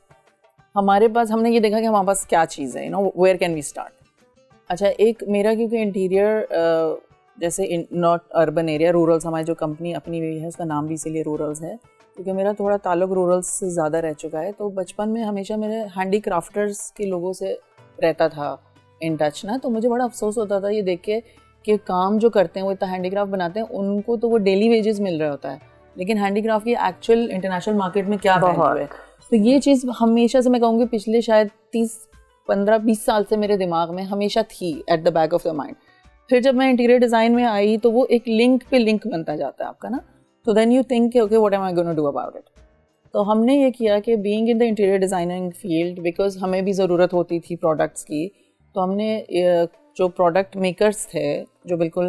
हमारे पास, हमने ये देखा कि हमारे पास क्या चीज़ है, वेयर कैन वी स्टार्ट। अच्छा, एक मेरा क्योंकि इंटीरियर जैसे नॉट अर्बन एरिया, रूरल्स, हमारी जो कंपनी अपनी हुई है उसका नाम भी इसीलिए रूरल्स है क्योंकि मेरा थोड़ा ताल्लुक रूरल्स से ज़्यादा रह चुका है। तो बचपन में हमेशा मेरे हैंडी क्राफ्टर्स के लोगों से रहता था इन टच ना। तो मुझे बड़ा अफसोस होता था ये देख के कि काम जो करते हैं, वो इतना हैंडी क्राफ्ट बनाते हैं, उनको तो वो डेली वेजेस मिल रहा होता है, लेकिन हैंडी क्राफ्ट की एक्चुअल इंटरनेशनल मार्केट में क्या वैल्यू है। तो ये चीज़ हमेशा से, मैं कहूँगी पिछले शायद 30-15-20 साल से मेरे दिमाग में हमेशा थी, at the back of the mind. फिर जब मैं इंटीरियर डिज़ाइन में आई तो वो एक लिंक पे लिंक बनता जाता है आपका ना। तो then you think okay, what am I gonna do about it. तो हमने ये किया कि being in the interior designing field, because हमें भी ज़रूरत होती थी प्रोडक्ट्स की, तो हमने जो प्रोडक्ट मेकर्स थे, जो बिल्कुल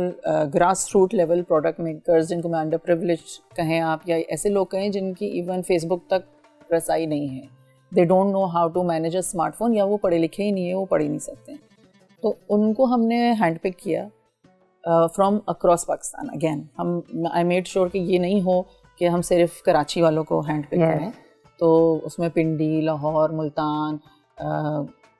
grass root level product makers, जिनको मैं अंडर प्रिविलेज कहें आप, या ऐसे लोग कहें जिनकी इवन फेसबुक तक रसाई नहीं है, they don't know how to manage a smartphone, या वो पढ़े लिखे ही नहीं है, वो पढ़ ही नहीं सकते हैं, तो उनको हमने हैंड पिक किया from across Pakistan. Again I made sure कि ये नहीं हो कि हम सिर्फ कराची वालों को हैंड पिक करें, तो उसमें पिंडी, लाहौर, मुल्तान,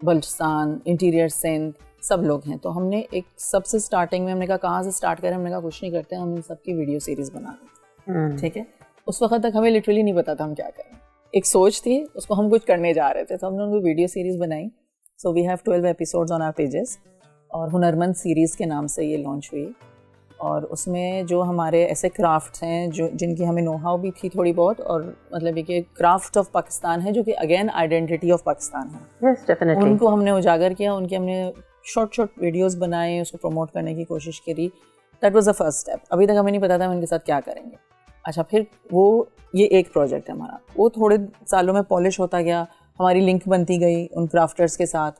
बलूचिस्तान, इंटीरियर सिंध, सब लोग हैं। तो हमने एक सबसे स्टार्टिंग में हमने कहा कहाँ से स्टार्ट करें, हमने कहा कुछ नहीं करते, हम इन सब की वीडियो सीरीज़ बना दें। ठीक है, उस वक्त तक हमें लिटरली नहीं पता था हम क्या करें, एक सोच थी, उसको हम कुछ करने जा रहे थे, तो हमने उनको वीडियो सीरीज़ बनाई। So we have 12 episodes on our pages, और हुनरमंद सीरीज़ के नाम से ये लॉन्च हुई। और उसमें जो हमारे ऐसे क्राफ्ट्स हैं जो जिनकी हमें नो हाउ भी थी थोड़ी बहुत, और मतलब ये क्राफ्ट ऑफ पाकिस्तान है, जो कि अगेन आइडेंटिटी ऑफ पाकिस्तान है। Yes, definitely. उनको हमने उजागर किया, उनके हमने शॉर्ट वीडियोस बनाए, उसको प्रमोट करने की कोशिश करी। That was the first step. अभी तक हमें नहीं पता था हम इनके साथ क्या करेंगे। अच्छा, फिर वो ये एक प्रोजेक्ट है हमारा, वो थोड़े सालों में पॉलिश होता गया, हमारी लिंक बनती गई उन क्राफ्टर्स के साथ।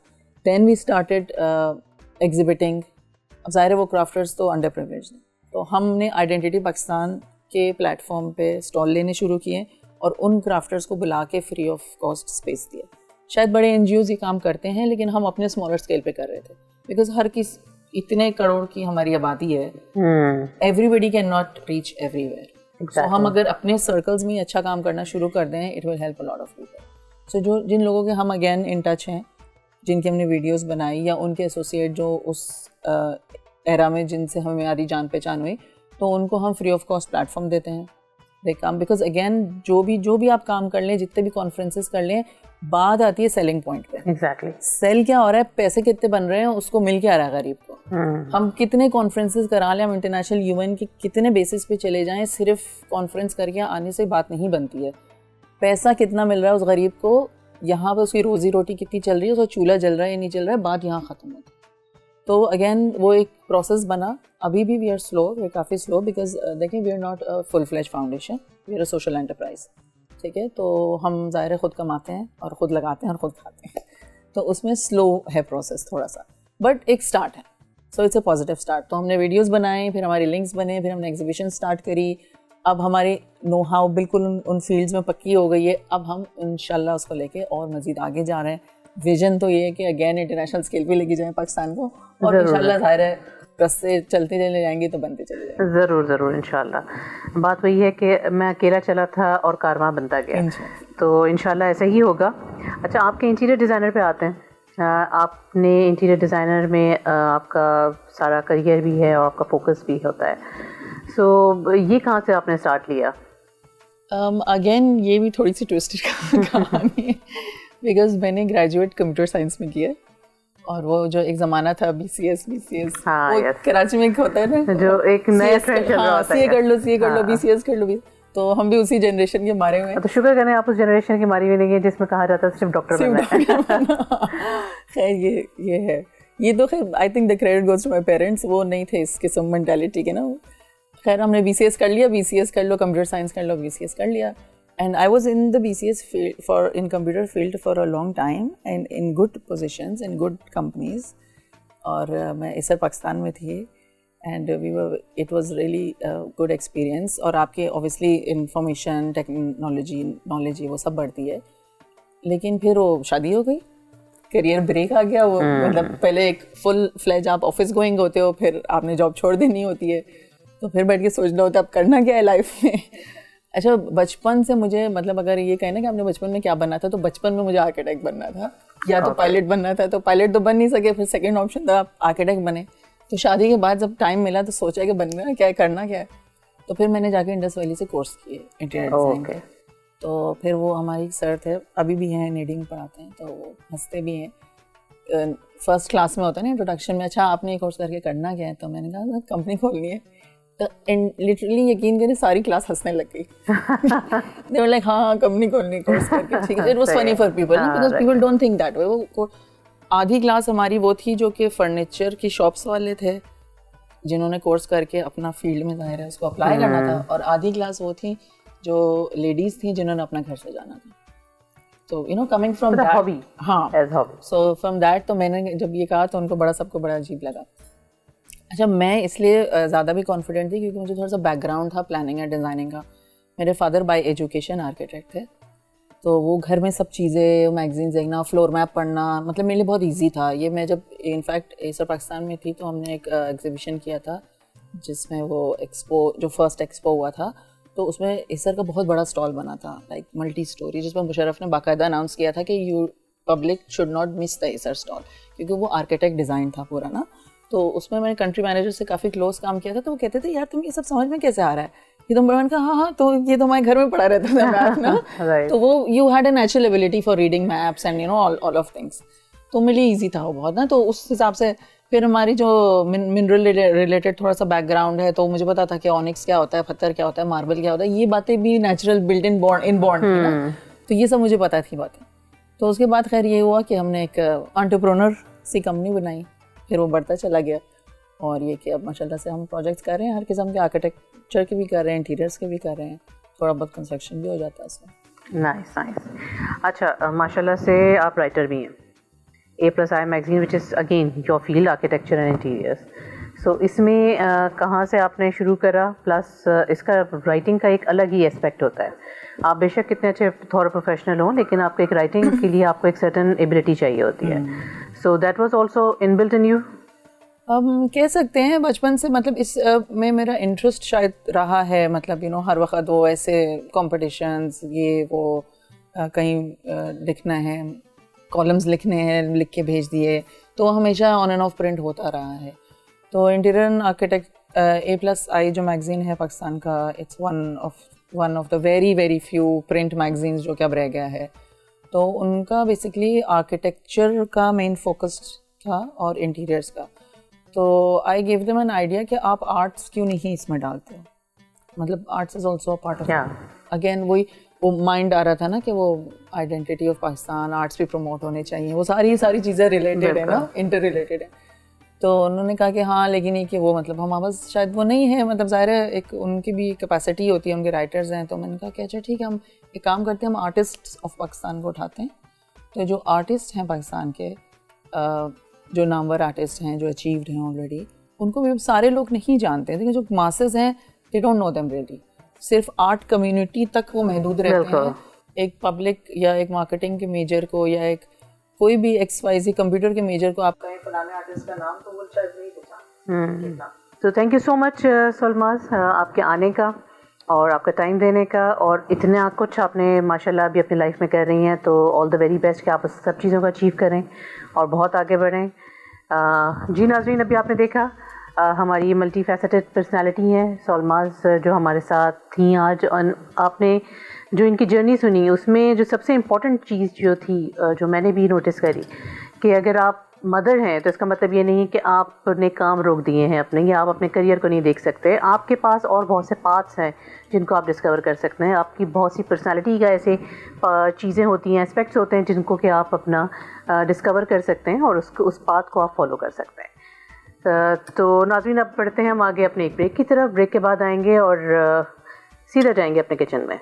Then we started exhibiting. अब ज़ाहिर है वो क्राफ्टर्स तो अंडर प्रिविलेज हैं, तो हमने आइडेंटिटी पाकिस्तान के प्लेटफॉर्म पे स्टॉल लेने शुरू किए और उन क्राफ्टर्स को बुला के फ्री ऑफ कॉस्ट स्पेस दिए। शायद बड़े एनजीओज ये काम करते हैं, लेकिन हम अपने स्मॉलर स्केल पे कर रहे थे, बिकॉज हर किस इतने करोड़ की हमारी आबादी है, everybody can not reach everywhere. So हम अगर अपने सर्कल्स में अच्छा काम करना शुरू कर दें, it will help a lot of people. So जिन लोगों के हम अगेन इन टच हैं, जिनकी हमने वीडियोस बनाई, या उनके एसोसिएट जो उस एरा में जिनसे हमारी जान पहचान हुई, तो उनको हम फ्री ऑफ कॉस्ट प्लेटफॉर्म देते हैं। दे काम, बिकॉज अगेन जो भी आप काम कर लें, जितने भी कॉन्फ्रेंसेस कर लें, बात आती है सेलिंग पॉइंट पे। एग्जैक्टली, सेल क्या हो रहा है, पैसे कितने बन रहे हैं, उसको मिल के आ रहा है गरीब को। हम कितने कॉन्फ्रेंसेस करा लें, हम इंटरनेशनल यूएन की कितने बेसिस पे चले जाएं, सिर्फ कॉन्फ्रेंस करके आने से बात नहीं बनती है। पैसा कितना मिल रहा है उस गरीब को, यहाँ पर उसकी रोजी रोटी कितनी चल रही है, उसका चूल्हा जल रहा है या नहीं जल रहा है, बात यहाँ ख़त्म होती है। तो अगेन वो एक प्रोसेस बना। अभी भी we are slow, we are काफ़ी स्लो, बिकॉज देखें we are not a full fledge foundation, we are a social enterprise. ठीक है, तो हम ज़ाहिर है खुद कमाते हैं और ख़ुद लगाते हैं और ख़ुद खाते हैं, तो उसमें स्लो है प्रोसेस थोड़ा सा, बट एक स्टार्ट है। So it's a positive start. तो हमने वीडियोस बनाए, फिर हमारी लिंक्स बने, फिर हमने एग्जीबिशन स्टार्ट करी। अब हमारी नो हाउ बिल्कुल उन फील्ड्स में पक्की हो गई है। अब हम इंशाल्लाह उसको लेके और मज़ीद आगे जा रहे हैं। विजन तो ये है कि अगेन इंटरनेशनल स्केल पे लेके जाएं पाकिस्तान को, और इंशाल्लाह ज़ाहिर है रस्ते चलते चले जाएंगे तो बनते चले जाएंगे। ज़रूर इंशाल्लाह। बात वही है कि मैं अकेला चला था और कारवां बनता गया, तो इंशाल्लाह ऐसा ही होगा। अच्छा, आपके इंटीरियर डिज़ाइनर पे आते हैं। आपने इंटीरियर डिज़ाइनर में आपका सारा करियर भी है और आपका फोकस भी होता है, सो ये कहाँ से आपने स्टार्ट लिया? अगेन ये भी थोड़ी सी ट्विस्टेड कहानी है, बिकॉज मैंने ग्रेजुएट कंप्यूटर साइंस में किया, और वो जो एक ज़माना था BCS हाँ, वो कराची में होता है ना, जो एक नया ट्रेंड चल रहा होता है, CA कर लो BCS कर लो, तो हम भी उसी जनरेशन के मारे हुए हैं। तो शुक्र करें आप उस जनरेशन की मारी हुई नहीं है जिसमें कहा जाता है सिर्फ डॉक्टर बनना है। खैर ये है, ये तो खैर I think the credit goes to my parents, वो नहीं थे इस किस्म मेंटालिटी के ना। खैर हमने BCS कर लिया, BCS कर लो, कंप्यूटर साइंस कर लो, BCS कर लिया, and I was in the BCS field in computer field for a long time and in good positions in good companies, और मैं इसर पाकिस्तान में थी, and it was really a good experience। और आपके obviously information technology knowledge वो सब बढ़ती है, लेकिन फिर वो शादी हो गई, करियर ब्रेक आ गया। वो मतलब पहले एक फुल फ्लेज आप ऑफिस गोइंग होते हो, फिर आपने जॉब छोड़ देनी होती है, तो फिर बैठ के सोचना होता है अब करना क्या है लाइफ में। अच्छा, बचपन से मुझे मतलब अगर ये कहना कि आपने बचपन में क्या बनना था, तो बचपन में मुझे आर्किटेक्ट बनना था, या तो पायलट बनना था। तो पायलट तो बन नहीं सके, फिर सेकंड ऑप्शन था आर्किटेक्ट बने। तो शादी के बाद जब टाइम मिला तो सोचा कि बनना क्या है, करना क्या है, तो फिर मैंने जाके इंडस वैली से कोर्स किए इंटीरियर डिज़ाइन के। तो फिर वो हमारे सर थे, अभी भी हैं, नीडिंग पढ़ाते हैं, तो वो हंसते भी हैं। फर्स्ट क्लास में होता है ना इंट्रोडक्शन में, अच्छा आपने ये कोर्स करके करना क्या है, तो मैंने कहा कंपनी खोलनी है। तो लिटरली यकीन करें सारी क्लास हंसने लग गई। दे वर लाइक हाँ कंपनी खोलनी कोर्स करके, ठीक है। It was funny for people because people don't think that way. वो आधी क्लास हमारी वो थी जो कि फर्नीचर की शॉप्स वाले थे, जिन्होंने कोर्स करके अपना फील्ड में ज़ाहिर है उसको अप्लाई करना था, और आधी क्लास वो थी जो लेडीज़ थी जिन्होंने अपना घर सजाना था। तो you know coming from that hobby, हाँ as hobby. So from that तो मैंने जब ये कहा तो उनको सबको बड़ा अजीब लगा। अच्छा, मैं इसलिए ज़्यादा भी कॉन्फिडेंट थी क्योंकि मुझे थोड़ा सा बैकग्राउंड था प्लानिंग एंड डिज़ाइनिंग का। मेरे फादर बाय एजुकेशन आर्किटेक्ट थे, तो वो घर में सब चीज़ें मैगजीन्स देखना, फ्लोर मैप पढ़ना, मतलब मेरे लिए बहुत इजी था ये। मैं जब इनफैक्ट एसर पाकिस्तान में थी तो हमने एक एग्जीबिशन किया था जिसमें वो एक्सपो, जो फर्स्ट एक्सपो हुआ था, तो उसमें एसर का बहुत बड़ा स्टॉल बना था, लाइक मल्टी स्टोरी, जिसमें मुशर्रफ ने बाकायदा अनाउंस किया था कि you public should not miss the Acer stall, क्योंकि वो आर्किटेक्ट डिज़ाइन था पूरा ना। तो उसमें मैंने कंट्री मैनेजर से काफ़ी क्लोज काम किया था, तो वो कहते थे यार तुम ये सब समझ में कैसे आ रहा है, ये तो मैंने कहा हाँ, तो ये तो हमारे घर में पढ़ा रहता था मैप ना। Right. तो वो you had a natural ability for reading maps and you know all of things, तो मेरे लिए ईजी था वो बहुत ना। तो उस हिसाब से फिर हमारी जो मिनरल रिलेटेड थोड़ा सा बैकग्राउंड है, तो मुझे पता था कि ऑनिक्स क्या होता है, पत्थर क्या होता है, मार्बल क्या होता है, ये बातें भी नेचुरल बिल्ट इन बॉर्न थी ना, तो ये सब मुझे पता थी बातें। तो उसके बाद खैर ये हुआ कि हमने एक एंटरप्रेन्योर सी कंपनी बनाई, फिर वो बढ़ता चला गया, और ये कि अब माशाल्लाह से हम प्रोजेक्ट्स कर रहे हैं, हर किस्म के आर्किटेक्चर के भी कर रहे हैं, इंटीरियर्स के भी कर रहे हैं, थोड़ा बहुत कंस्ट्रक्शन भी हो जाता है इसमें। Nice nice. अच्छा, माशाल्लाह से आप राइटर भी हैं, A+I magazine which is again your field, architecture and interiors. So इसमें कहाँ से आपने शुरू करा, प्लस इसका राइटिंग का एक अलग ही एस्पेक्ट होता है। आप बेशक कितने अच्छे थोड़ा प्रोफेशनल हों, लेकिन आपको एक राइटिंग के लिए आपको एक सर्टन एबिलिटी चाहिए होती है। So that was also inbuilt in you. हम कह सकते हैं बचपन से, मतलब इस में मेरा इंटरेस्ट शायद रहा है, मतलब यू नो हर वक्त वो ऐसे कॉम्पिटिशन्स, ये वो कहीं लिखना है, कॉलम्स लिखने हैं, लिख के भेज दिए, तो हमेशा ऑन एंड ऑफ प्रिंट होता रहा है। तो इंटीरियर आर्किटेक्ट A+I जो मैगज़ीन है पाकिस्तान का, it's one of the very few print magazines जो कि अब रह गया है। तो उनका बेसिकली आर्किटेक्चर का मेन फोकस था और इंटीरियर्स का। तो I give them an idea कि आप आर्ट्स क्यों नहीं इसमें डालते हो, मतलब arts is also a part of again वही वो माइंड आ रहा था ना कि वो आइडेंटिटी ऑफ पाकिस्तान, आर्ट्स भी प्रमोट होने चाहिए, वो सारी चीज़ें रिलेटेड है ना, इंटर रिलेटेड है। तो उन्होंने कहा कि हाँ, लेकिन ये कि वो मतलब हमारे पास शायद वो नहीं है, मतलब ज़ाहिर है एक उनकी भी कैपेसिटी होती है, उनके राइटर्स हैं। तो मैंने कहा कि अच्छा ठीक है, हम एक काम करते हैं, हम आर्टिस्ट ऑफ पाकिस्तान को उठाते हैं। तो जो आर्टिस्ट हैं पाकिस्तान के, जो नामवर आर्टिस्ट हैं, जो अचीव्ड हैं ऑलरेडी, उनको भी सारे लोग नहीं जानते हैं, लेकिन जो मासेस हैं दे डोंट नो देम रियली, सिर्फ आर्ट कम्युनिटी तक वो महदूद रहते हैं। एक पब्लिक या एक मार्केटिंग के मेजर को या एक कोई भी XYZ कंप्यूटर के मेजर को आप कहें पुराने आर्टिस्ट का नाम, तो वो शायद नहीं पहचान। तो थैंक यू सो मच सोलमाज, आपके आने का और आपका टाइम देने का, और इतना कुछ आपने माशाल्लाह अभी अपनी लाइफ में कर रही हैं। तो ऑल द वेरी बेस्ट कि आप उस सब चीज़ों को अचीव करें और बहुत आगे बढ़ें। जी नाज़रीन, अभी आपने देखा हमारी मल्टी फैसेटेड पर्सनैलिटी हैं सोलमाज जो हमारे साथ थी आज। आपने जो इनकी जर्नी सुनी, उसमें जो सबसे इम्पॉर्टेंट चीज़ जो थी, जो मैंने भी नोटिस करी, कि अगर आप मदर हैं तो इसका मतलब ये नहीं कि आपने काम रोक दिए हैं अपने, या आप अपने करियर को नहीं देख सकते। आपके पास और बहुत से पाथ्स हैं जिनको आप डिस्कवर कर सकते हैं। आपकी बहुत सी पर्सनालिटी का ऐसे चीज़ें होती हैं, एस्पेक्ट्स होते हैं जिनको कि आप अपना डिस्कवर कर सकते हैं और उस पाथ को आप फॉलो कर सकते हैं। तो नाज़रीन, अब बढ़ते हैं हम आगे अपने एक ब्रेक की तरफ। ब्रेक के बाद आएंगे और सीधा जाएंगे अपने किचन में।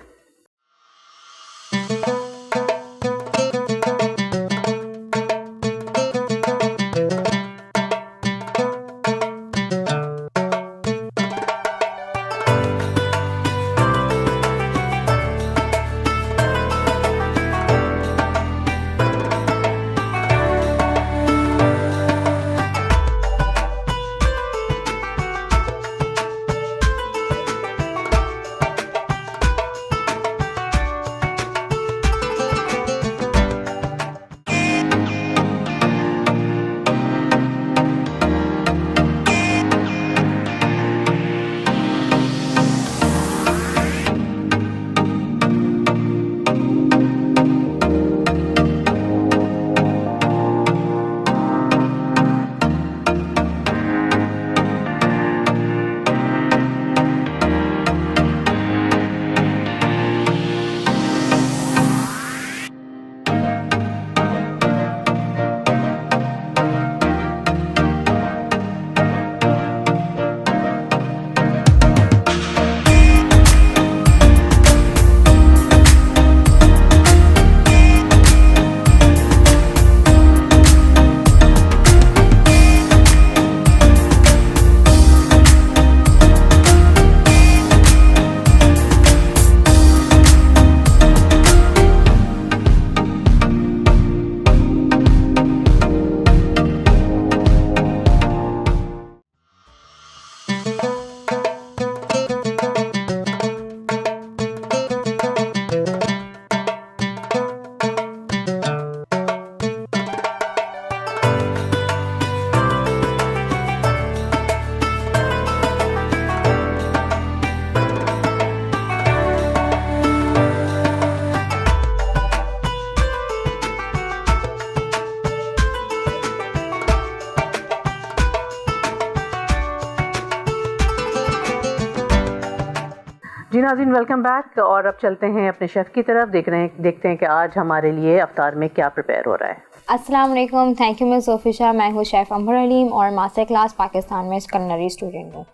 जी नाज़रीन, वेलकम बैक। और अब चलते हैं अपने शेफ़ की तरफ, देखते हैं कि आज हमारे लिए अफ्तार में क्या प्रिपेयर हो रहा है। अस्सलाम वालेकुम, थैंक यू। मैं सोफिशा, मैं हूँ शेफ़ अंबर अलीम और मास्टर क्लास पाकिस्तान में कर्नरी स्टूडेंट हूँ।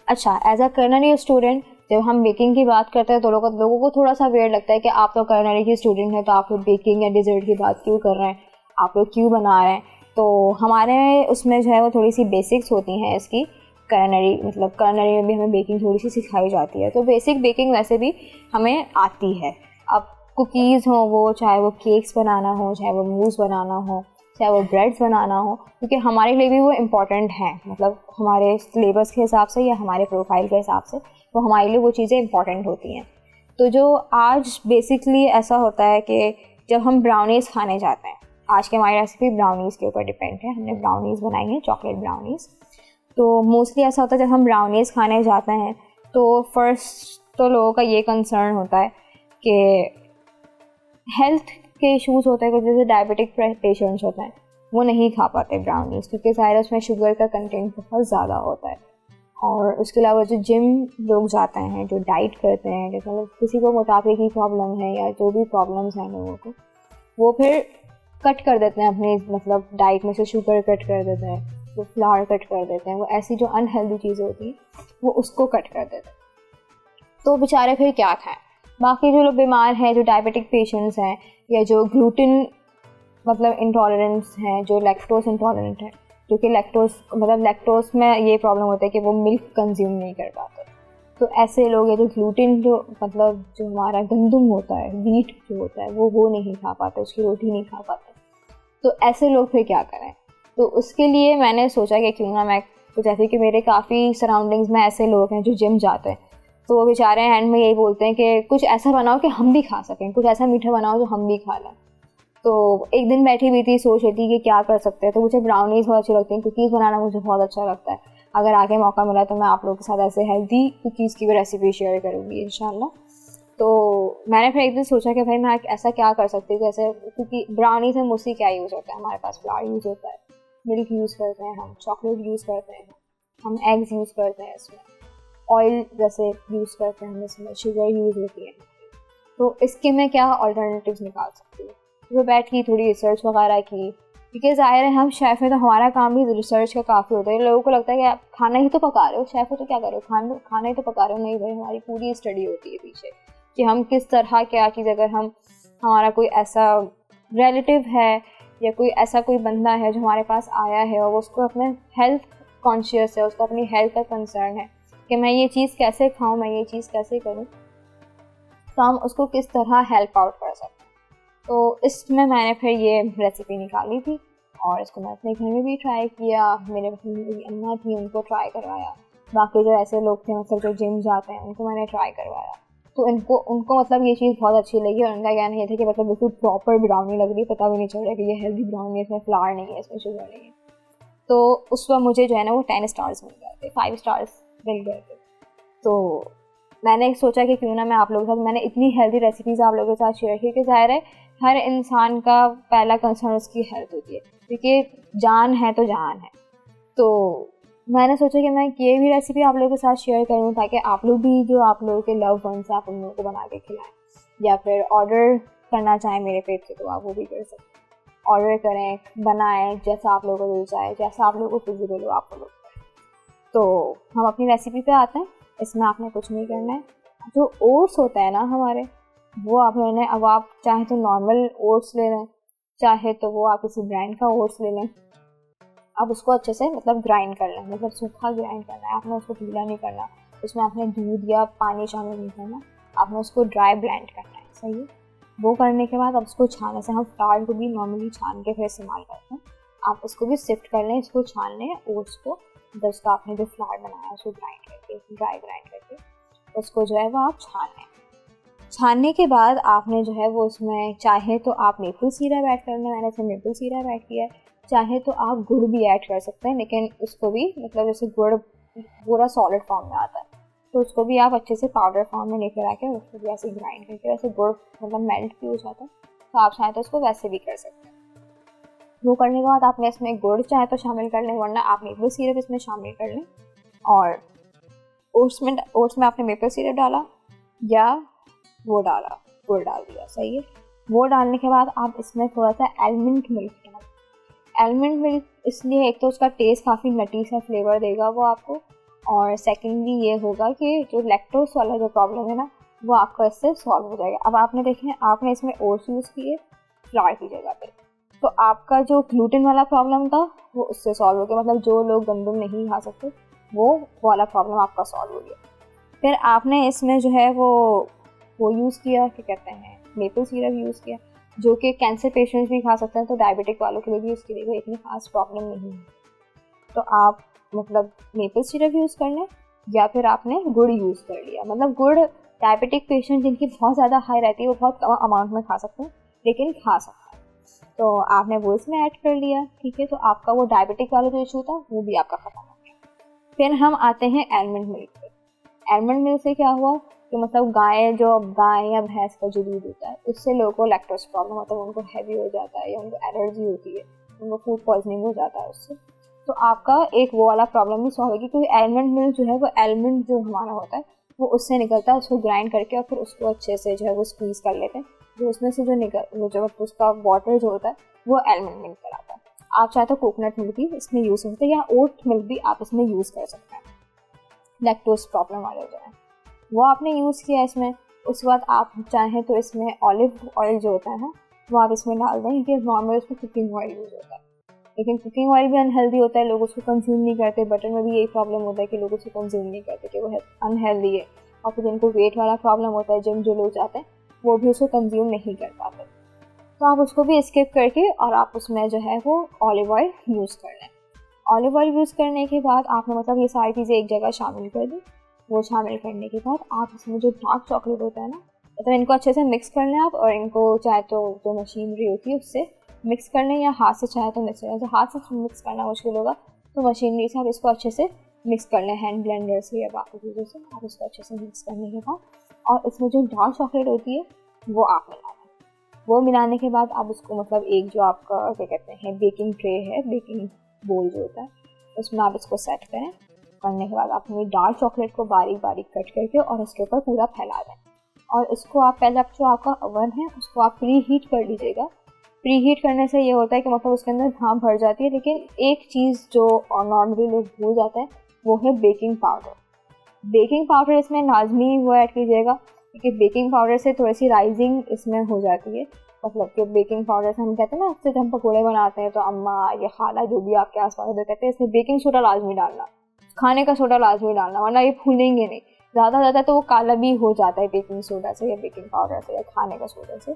अच्छा, एज अ कर्नरी स्टूडेंट जब हम बेकिंग की बात करते हैं तो लोगों को थोड़ा सा वेयर लगता है कि आप तो कर्नरी की स्टूडेंट हैं तो आप लोग बेकिंग या डिज़र्ट की बात क्यों कर रहे हैं, आप लोग क्यों बना रहे हैं। तो हमारे उसमें जो है वो थोड़ी सी बेसिक्स होती हैं इसकी। कर्नरी मतलब कर्नरी में भी हमें बेकिंग थोड़ी सी सिखाई जाती है, तो बेसिक बेकिंग वैसे भी हमें आती है। अब कुकीज़ हो, वो चाहे वो केक्स बनाना हो, चाहे वो मूस बनाना हो, चाहे वो ब्रेड्स बनाना हो, क्योंकि हमारे लिए भी वो इम्पॉर्टेंट हैं। मतलब हमारे सिलेबस के हिसाब से या हमारे प्रोफाइल के हिसाब से वो हमारे लिए वो चीज़ें इम्पॉर्टेंट होती हैं। तो जो आज बेसिकली ऐसा होता है कि जब हम ब्राउनीज़ खाने जाते हैं, आज की हमारी रेसिपी ब्राउनीज़ के ऊपर डिपेंड है। हमने ब्राउनीज़ बनाई हैं, चॉकलेट ब्राउनीज़। तो मोस्टली ऐसा होता है जब हम ब्राउनीज़ खाने जाते हैं तो फर्स्ट तो लोगों का ये कंसर्न होता है कि हेल्थ के इश्यूज़ होते हैं। कुछ जैसे डायबिटिक पेशेंट्स होते हैं, वो नहीं खा पाते ब्राउनीज़, क्योंकि ज़ाहिर उसमें शुगर का कंटेंट बहुत ज़्यादा होता है। और उसके अलावा जो जिम लोग जाते हैं, जो डाइट करते हैं, जैसे मतलब किसी को मोटापे की प्रॉब्लम है या जो भी प्रॉब्लम्स हैं लोगों को, वो फिर कट कर देते हैं अपने मतलब डाइट में से शुगर कट कर देते हैं, वो फ्लावर कट कर देते हैं, वो ऐसी जो अनहेल्दी चीज़ें होती हैं वो उसको कट कर देते हैं। तो बेचारे फिर क्या खाएं। बाकी जो लोग बीमार हैं, जो डायबिटिक पेशेंट्स हैं या जो ग्लूटेन मतलब इंटॉलरेंस हैं, जो लैक्टोज इंटॉलरेंट है, क्योंकि लैक्टोज में ये प्रॉब्लम होता है कि वो मिल्क कंज्यूम नहीं कर पाते, तो ऐसे लोग या जो ग्लूटेन जो हमारा गंदम होता है, वीट जो होता है, वो नहीं खा पाते, उसकी रोटी नहीं खा पाते, तो ऐसे लोग फिर क्या करें। तो उसके लिए मैंने सोचा कि क्यों ना मैं कुछ ऐसे, कि मेरे काफ़ी सराउंडिंग्स में ऐसे लोग हैं जो जिम जाते हैं, तो वो बेचारे एंड में यही बोलते हैं कि कुछ ऐसा बनाओ कि हम भी खा सकें, कुछ ऐसा मीठा बनाओ जो हम भी खा लें। तो एक दिन बैठी हुई थी, सोच रही थी कि क्या कर सकते हैं। तो मुझे ब्राउनीज़ बहुत अच्छी लगती हैं, कुकीज़ बनाना मुझे बहुत अच्छा लगता है। अगर आगे मौका मिला तो मैं आप लोगों के साथ ऐसे हेल्दी कुकीज़ की भी रेसिपी शेयर करूँगी इंशाल्लाह। तो मैंने फिर एक दिन सोचा कि भाई मैं ऐसा क्या कर सकती हूँ, जैसे क्योंकि ब्राउनीज़ में मोस्टली क्या यूज़ होता है, हमारे पास फ्लावर यूज़ होता है, मिल्क यूज़ करते हैं हम, चॉकलेट यूज़ करते हैं हम, एग्स यूज़ करते हैं इसमें, ऑयल जैसे यूज़ करते हैं हम, इसमें शुगर यूज़ होती है। तो इसके मैं क्या अल्टरनेटिव्स निकाल सकती हूँ। तो बैठ की थोड़ी रिसर्च वगैरह की, क्योंकि ज़ाहिर है हम शेफ़ हैं तो हमारा काम भी रिसर्च का काफ़ी होता है। लोगों को लगता है कि आप खाना ही तो पका रहे हो, शेफ़ हो तो क्या कर रहे हो, खाना ही तो पका रहे हो। नहीं भाई, हमारी पूरी स्टडी होती है पीछे कि हम किस तरह क्या चीज़, अगर हमारा कोई ऐसा रिलेटिव है या कोई ऐसा कोई बंदा है जो हमारे पास आया है और उसको अपने हेल्थ कॉन्शियस है, उसको अपनी हेल्थ का कंसर्न है कि मैं ये चीज़ कैसे खाऊं, मैं ये चीज़ कैसे करूं, तो हम उसको किस तरह हेल्प आउट कर सकते हैं। तो इसमें मैंने फिर ये रेसिपी निकाली थी और इसको मैं अपने घर में भी ट्राई किया, मेरे अम्मा थी उनको ट्राई करवाया, बाकी जो ऐसे लोग थे मतलब जो जिम जाते हैं उनको मैंने ट्राई करवाया। तो उनको मतलब ये चीज़ बहुत अच्छी लगी और उनका कहना ये था कि मतलब बिल्कुल प्रॉपर ब्राउनी लग रही है, पता भी नहीं चल रहा कि ये हेल्दी ब्राउनी है, इसमें फ्लावर नहीं है, इसमें शुगर नहीं है। तो उस वक्त मुझे जो है ना वो 10 स्टार्स मिल गए थे, 5 स्टार्स मिल गए थे। तो मैंने सोचा कि क्यों ना मैं आप लोगों के साथ, मैंने इतनी हेल्दी रेसिपीज़ आप लोगों के साथ शेयर की, कि ज़ाहिर है हर इंसान का पहला कंसर्न उसकी हेल्थ होती है, क्योंकि जान है तो जान है। तो मैंने सोचा कि मैं ये भी रेसिपी आप लोगों के साथ शेयर करूँ ताकि आप लोग भी, जो आप लोगों के लव वंस आप उन लोगों को बना के खिलाएं, या फिर ऑर्डर करना चाहें मेरे पेज से तो आप वो भी कर सकते हैं। ऑर्डर करें, बनाएं, जैसा आप लोगों को मिल जाए, जैसा आप लोगों को फिजिबल हो आप लोग करें। तो हम अपनी रेसिपी पे आते हैं। इसमें आपने कुछ नहीं करना है। जो ओट्स होता है ना हमारे, वो आप लेना है। अब आप चाहे तो नॉर्मल ओट्स ले लें, चाहे तो वो आप किसी ब्रांड का ओट्स ले लें। आप उसको अच्छे से मतलब ग्राइंड कर लें, मतलब सूखा ग्राइंड करना है, आपने उसको गीला नहीं करना, उसमें आपने दूध या पानी शामिल नहीं करना, आपने उसको ड्राई ब्लेंड करना है। सही है। वो करने के बाद आप उसको छानने से, हम फ्लावर को भी नॉर्मली छान के फिर इस्तेमाल करते हैं, आप उसको भी सिफ्ट कर लें, इसको छान लें ओट्स को, मतलब उसका आपने जो फ्लावर बनाया उसको ग्राइंड करके, ड्राई ग्राइंड करके उसको जो है वो आप छान लें। छानने के बाद आपने जो है वो उसमें चाहे तो आप मेपल सीरप ऐड करना है, मैंने इसमें मेपल सीरप ऐड किया है, चाहे तो आप गुड़ भी ऐड कर सकते हैं, लेकिन उसको भी मतलब जैसे गुड़ पूरा सॉलिड फॉर्म में आता है तो उसको भी आप अच्छे से पाउडर फॉर्म में लेकर आके उसको भी ऐसे ग्राइंड करके, वैसे गुड़ मतलब मेल्ट भी हो जाता है तो आप चाहे तो उसको वैसे भी कर सकते हैं। वो करने के बाद आपने इसमें गुड़ चाहे तो शामिल कर लें, वरना आप मेपल सीरप इसमें शामिल कर लें। और ओट्स में आपने मेपल सीरप डाला, या वो डाला, गुड़ डाल दिया, सही है। वो डालने के बाद आप इसमें थोड़ा सा एलमंड मिल्क डाल। एलमंड मिल्क इसलिए एक तो उसका टेस्ट काफ़ी नटी सा फ्लेवर देगा वो आपको, और सेकेंडली ये होगा कि जो लैक्टोज वाला जो प्रॉब्लम है ना वो आपका इससे सॉल्व हो जाएगा। अब आपने देखें, आपने इसमें ओट्स यूज़ किए फ्लावर की जगह पे, तो आपका जो ग्लूटेन वाला प्रॉब्लम था वो उससे सॉल्व हो गया। मतलब जो लोग गंदम नहीं खा सकते वो वाला प्रॉब्लम आपका सॉल्व हो गया। फिर आपने इसमें जो है वो यूज़ किया, क्या कहते हैं, मेपल सिरप यूज़ किया, जो कि कैंसर पेशेंट्स भी खा सकते हैं, तो डायबिटिक वालों के लिए भी उसके लिए इतनी खास प्रॉब्लम नहीं है। तो आप मतलब मेपल सिरप यूज़ कर लें या फिर आपने गुड़ यूज़ कर लिया। मतलब गुड़ डायबिटिक पेशेंट जिनकी बहुत ज़्यादा हाई रहती है वो बहुत कम अमाउंट में खा सकते हैं, लेकिन खा सकते हैं। तो आपने वो इसमें ऐड कर लिया, ठीक है। तो आपका वो डायबिटिक वाला जो इशू था वो भी आपका खत्म हो गया। फिर हम आते हैं एलमंड मिल्क पे। एलमंड मिल्क से क्या हुआ कि मतलब गाय या भैंस का जो दूध होता है उससे लोगों को लैक्टोज प्रॉब्लम होता है, उनको हैवी हो जाता है या उनको एलर्जी होती है, उनको फूड पॉइजनिंग हो जाता है उससे। तो आपका एक वो वाला प्रॉब्लम भी सॉल्व होगी, क्योंकि एलमंड मिल्क जो है वो एलमंड जो हमारा होता है वो उससे निकलता है, उसको ग्राइंड करके और फिर उसको अच्छे से जो है वो स्क्वीज़ कर लेते हैं, जो उसमें से जो उसका वाटर जो होता है वो एलमंड मिल्क कराता है। आप चाहे तो कोकोनट मिल्क भी इसमें यूज़ कर सकते हैं या ओट मिल्क भी आप इसमें यूज़ कर सकते हैं। लैक्टोज प्रॉब्लम वाले जो है वो आपने यूज़ किया इसमें। उसके बाद आप चाहें तो इसमें ऑलिव ऑयल जो होता है ना वो आप इसमें डाल दें, क्योंकि नॉर्मल उसमें कुकिंग ऑयल यूज़ होता है, लेकिन कुकिंग ऑयल भी अनहेल्दी होता है, लोग उसको कंज्यूम नहीं करते। बटर में भी यही प्रॉब्लम होता है कि लोग उसको कंज्यूम नहीं करते कि वो अनहेल्दी है। और फिर जिनको वेट वाला प्रॉब्लम होता है, जिम जो लोग जाते हैं वो भी उसको कंज्यूम नहीं कर पाते। तो आप उसको भी स्किप करके और आप उसमें जो है वो ऑलिव ऑयल यूज़ कर लें। ऑलिव ऑयल यूज़ करने के बाद आपने मतलब ये सारी चीज़ें एक जगह शामिल कर दी। वो शामिल करने के बाद आप इसमें जो डार्क चॉकलेट होता है ना, मतलब इनको अच्छे से मिक्स कर लें आप, और इनको चाहे तो जो मशीनरी होती है उससे मिक्स कर लें या हाथ से चाहे तो मिक्स कर लें। तो हाथ से मिक्स करना मुश्किल होगा तो मशीनरी से आप इसको अच्छे से मिक्स कर लें, हैंड ब्लेंडर से या बाकी चीज़ों से आप इसको अच्छे से मिक्स करने के बाद, और इसमें जो डार्क चॉकलेट होती है वो आप मिला लें। वो मिलाने के बाद आप उसको मतलब एक जो आपका क्या कहते हैं बेकिंग ट्रे है, बेकिंग बोल जो होता है, उसमें आप इसको सेट करें। करने के बाद आप अपनी डार्क चॉकलेट को बारीक बारीक कट करके और इसके ऊपर पूरा फैला दें। और इसको आप पहले जो आपका ओवन है उसको आप प्री हीट कर लीजिएगा। प्री हीट करने से ये होता है कि मतलब उसके अंदर भाप भर जाती है, लेकिन एक चीज़ जो नॉर्मली लोग भूल जाते हैं वो है बेकिंग पाउडर। बेकिंग पाउडर इसमें लाजमी वो ऐड कीजिएगा, क्योंकि बेकिंग पाउडर से थोड़ी सी राइजिंग इसमें हो जाती है। मतलब कि बेकिंग पाउडर से हम कहते हैं ना, उससे जब हम पकौड़े बनाते हैं तो अम्मा या खाला जो भी आपके आस पास होते कहते हैं इसमें बेकिंग सोडा लाजमी डालना, खाने का सोडा लाजमी डालना, वरना ये फूलेंगे नहीं। ज़्यादा तो वो काला भी हो जाता है बेकिंग सोडा से या बेकिंग पाउडर से या खाने का सोडा से।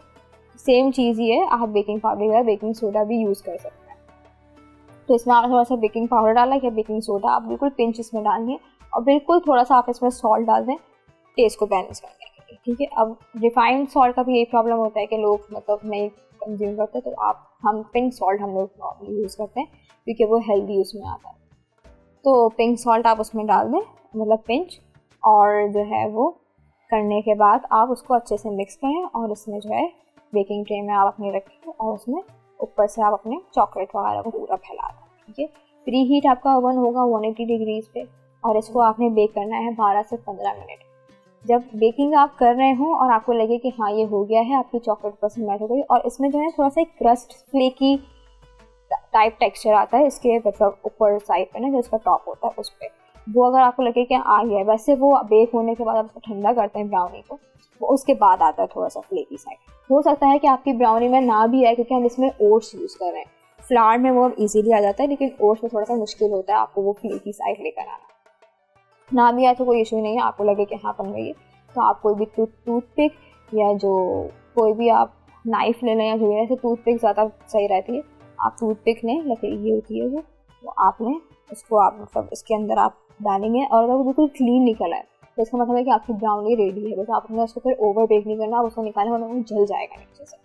सेम चीज़ ही है, आप बेकिंग पाउडर या बेकिंग सोडा भी यूज़ कर सकते हैं। तो इसमें आपने थोड़ा सा बेकिंग पाउडर डाला या बेकिंग सोडा आप बिल्कुल पिंच इसमें डालनी है, और बिल्कुल थोड़ा सा आप इसमें सॉल्ट डाल दें टेस्ट को बैलेंस करने के लिए, ठीक है। अब रिफाइंड सॉल्ट का भी यही प्रॉब्लम होता है कि लोग मतलब नहीं कंज्यूम करते, तो हम पिंक सॉल्ट हम लोग नॉर्मली यूज़ करते हैं क्योंकि वो हेल्दी उसमें आता है। तो पिंक सॉल्ट आप उसमें डाल दें, मतलब पिंच, और जो है वो करने के बाद आप उसको अच्छे से मिक्स करें और इसमें जो है बेकिंग ट्रे में आप अपने रखें और उसमें ऊपर से आप अपने चॉकलेट वगैरह को पूरा फैला दें, ठीक है। प्री हीट आपका ओवन होगा 180 डिग्रीज पे, और इसको आपने बेक करना है 12 से 15 मिनट। जब बेकिंग आप कर रहे हो और आपको लगे कि हाँ ये हो गया है, आपकी चॉकलेट परसेंट मेल्ट हो गई, और इसमें जो है थोड़ा सा एक क्रस्ट फ्लेकी टाइप टेक्सचर आता है इसके मतलब ऊपर साइड पे ना, जो इसका टॉप होता है उस पर, वो अगर आपको लगे कि आ गया है, वैसे वो बेक होने के बाद आप उसको ठंडा करते हैं ब्राउनी को, वो उसके बाद आता है थोड़ा सा फ्लेकी साइड। हो सकता है कि आपकी ब्राउनी में ना भी आए क्योंकि हम इसमें ओट्स यूज़ कर रहे हैं। फ्लावर में वो अब ईजीली आ जाता है, लेकिन ओट्स में थोड़ा सा मुश्किल होता है आपको वो फ्लेकी साइड लेकर आना। ना भी आए तो कोई इशू नहीं है, आपको लगे कि हाँ बन गई है तो आप कोई भी टूथपिक या जो कोई भी आप नाइफ ले लें, या जो है टूथपिक ज़्यादा सही रहती है, आप टूथपिक लें, लकड़ी होती है वो आप लें, उसको आप मतलब इसके अंदर आप डालेंगे, और अगर वो बिल्कुल क्लीन निकल आए तो इसका मतलब है कि आपकी ब्राउनी रेडी है। बस आपने उसको फिर ओवर बेक नहीं करना, आप उसको निकालें वरना वो जल जाएगा नीचे से।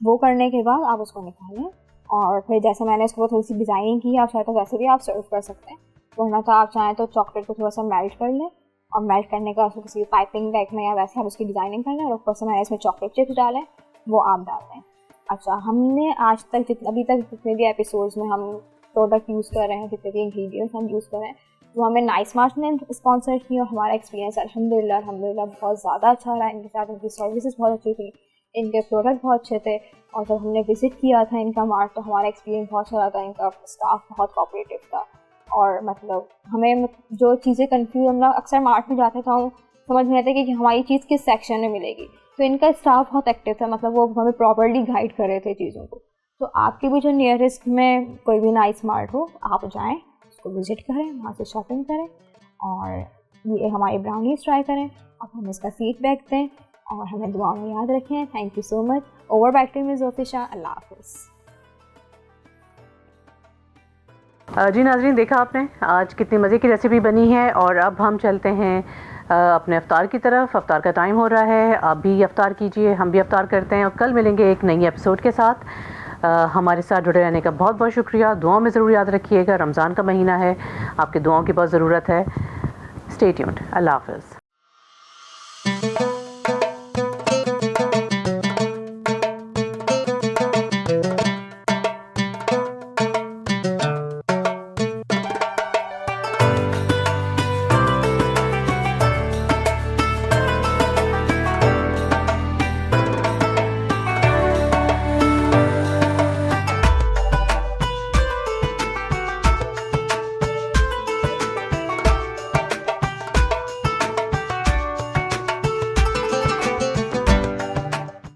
वो करने के बाद आप उसको निकालें, और फिर जैसे मैंने उसको थोड़ी सी डिज़ाइनिंग की, आप चाहे तो वैसे भी आप सर्व कर सकते हैं, वरना तो आप चाहें तो चॉकलेट को थोड़ा सा मेल्ट कर लें, और मेल्ट करने का उसको किसी पाइपिंग बैग में या वैसे आप उसकी डिज़ाइनिंग कर लें, और ऊपर से मैंने इसमें चॉकलेट चिप्स डालें, वो आप डाल दें। अच्छा, हमने आज तक अभी तक जितने भी एपिसोड्स में हम प्रोडक्ट यूज़ कर रहे हैं, जितने भी इंग्रेडिएंट्स हम यूज़ कर रहे हैं, वो हमें नाइस मार्च ने स्पॉन्सर की और हमारा एक्सपीरियंस अल्हम्दुलिल्लाह बहुत ज़्यादा अच्छा रहा। इनके साथ उनकी सर्विसेज बहुत अच्छी थी, इनके प्रोडक्ट बहुत अच्छे थे, और जब हमने विज़िट किया था इनका मार्ट तो हमारा एक्सपीरियंस बहुत अच्छा रहा था। इनका स्टाफ बहुत कोऑपरेटिव था, और मतलब हमें जो चीज़ें कंफ्यूज, हम लोग अक्सर मार्ट में जाते थे, हम समझ में आता कि हमारी चीज़ किस सेक्शन में मिलेगी, तो इनका स्टाफ बहुत एक्टिव था, मतलब वो हमें प्रॉपर्ली गाइड कर रहे थे चीज़ों को। तो आपके भी जो नियरेस्ट में कोई भी नाइस मार्ट हो, आप जाएं, उसको विज़िट करें, वहाँ से शॉपिंग करें, और ये हमारी ब्राउनीज ट्राई करें, और हमें इसका फीडबैक दें, और हमें दुआ में याद रखें। Thank you so much. Over back to miss Zofisha. अल्लाह हाफ़िज़। जी नाज़रीन, देखा आपने आज कितनी मज़े की रेसिपी बनी है। और अब हम चलते हैं अपने अफ्तार की तरफ। अफ्तार का टाइम हो रहा है, आप भी अफ्तार कीजिए, हम भी अफ्तार करते हैं, और कल मिलेंगे एक नई एपिसोड के साथ। हमारे साथ जुड़े रहने का बहुत बहुत शुक्रिया। दुआओं में ज़रूर याद रखिएगा, रमज़ान का महीना है, आपकी दुआओं की बहुत ज़रूरत है। Stay tuned. अल्लाह हाफ़िज़।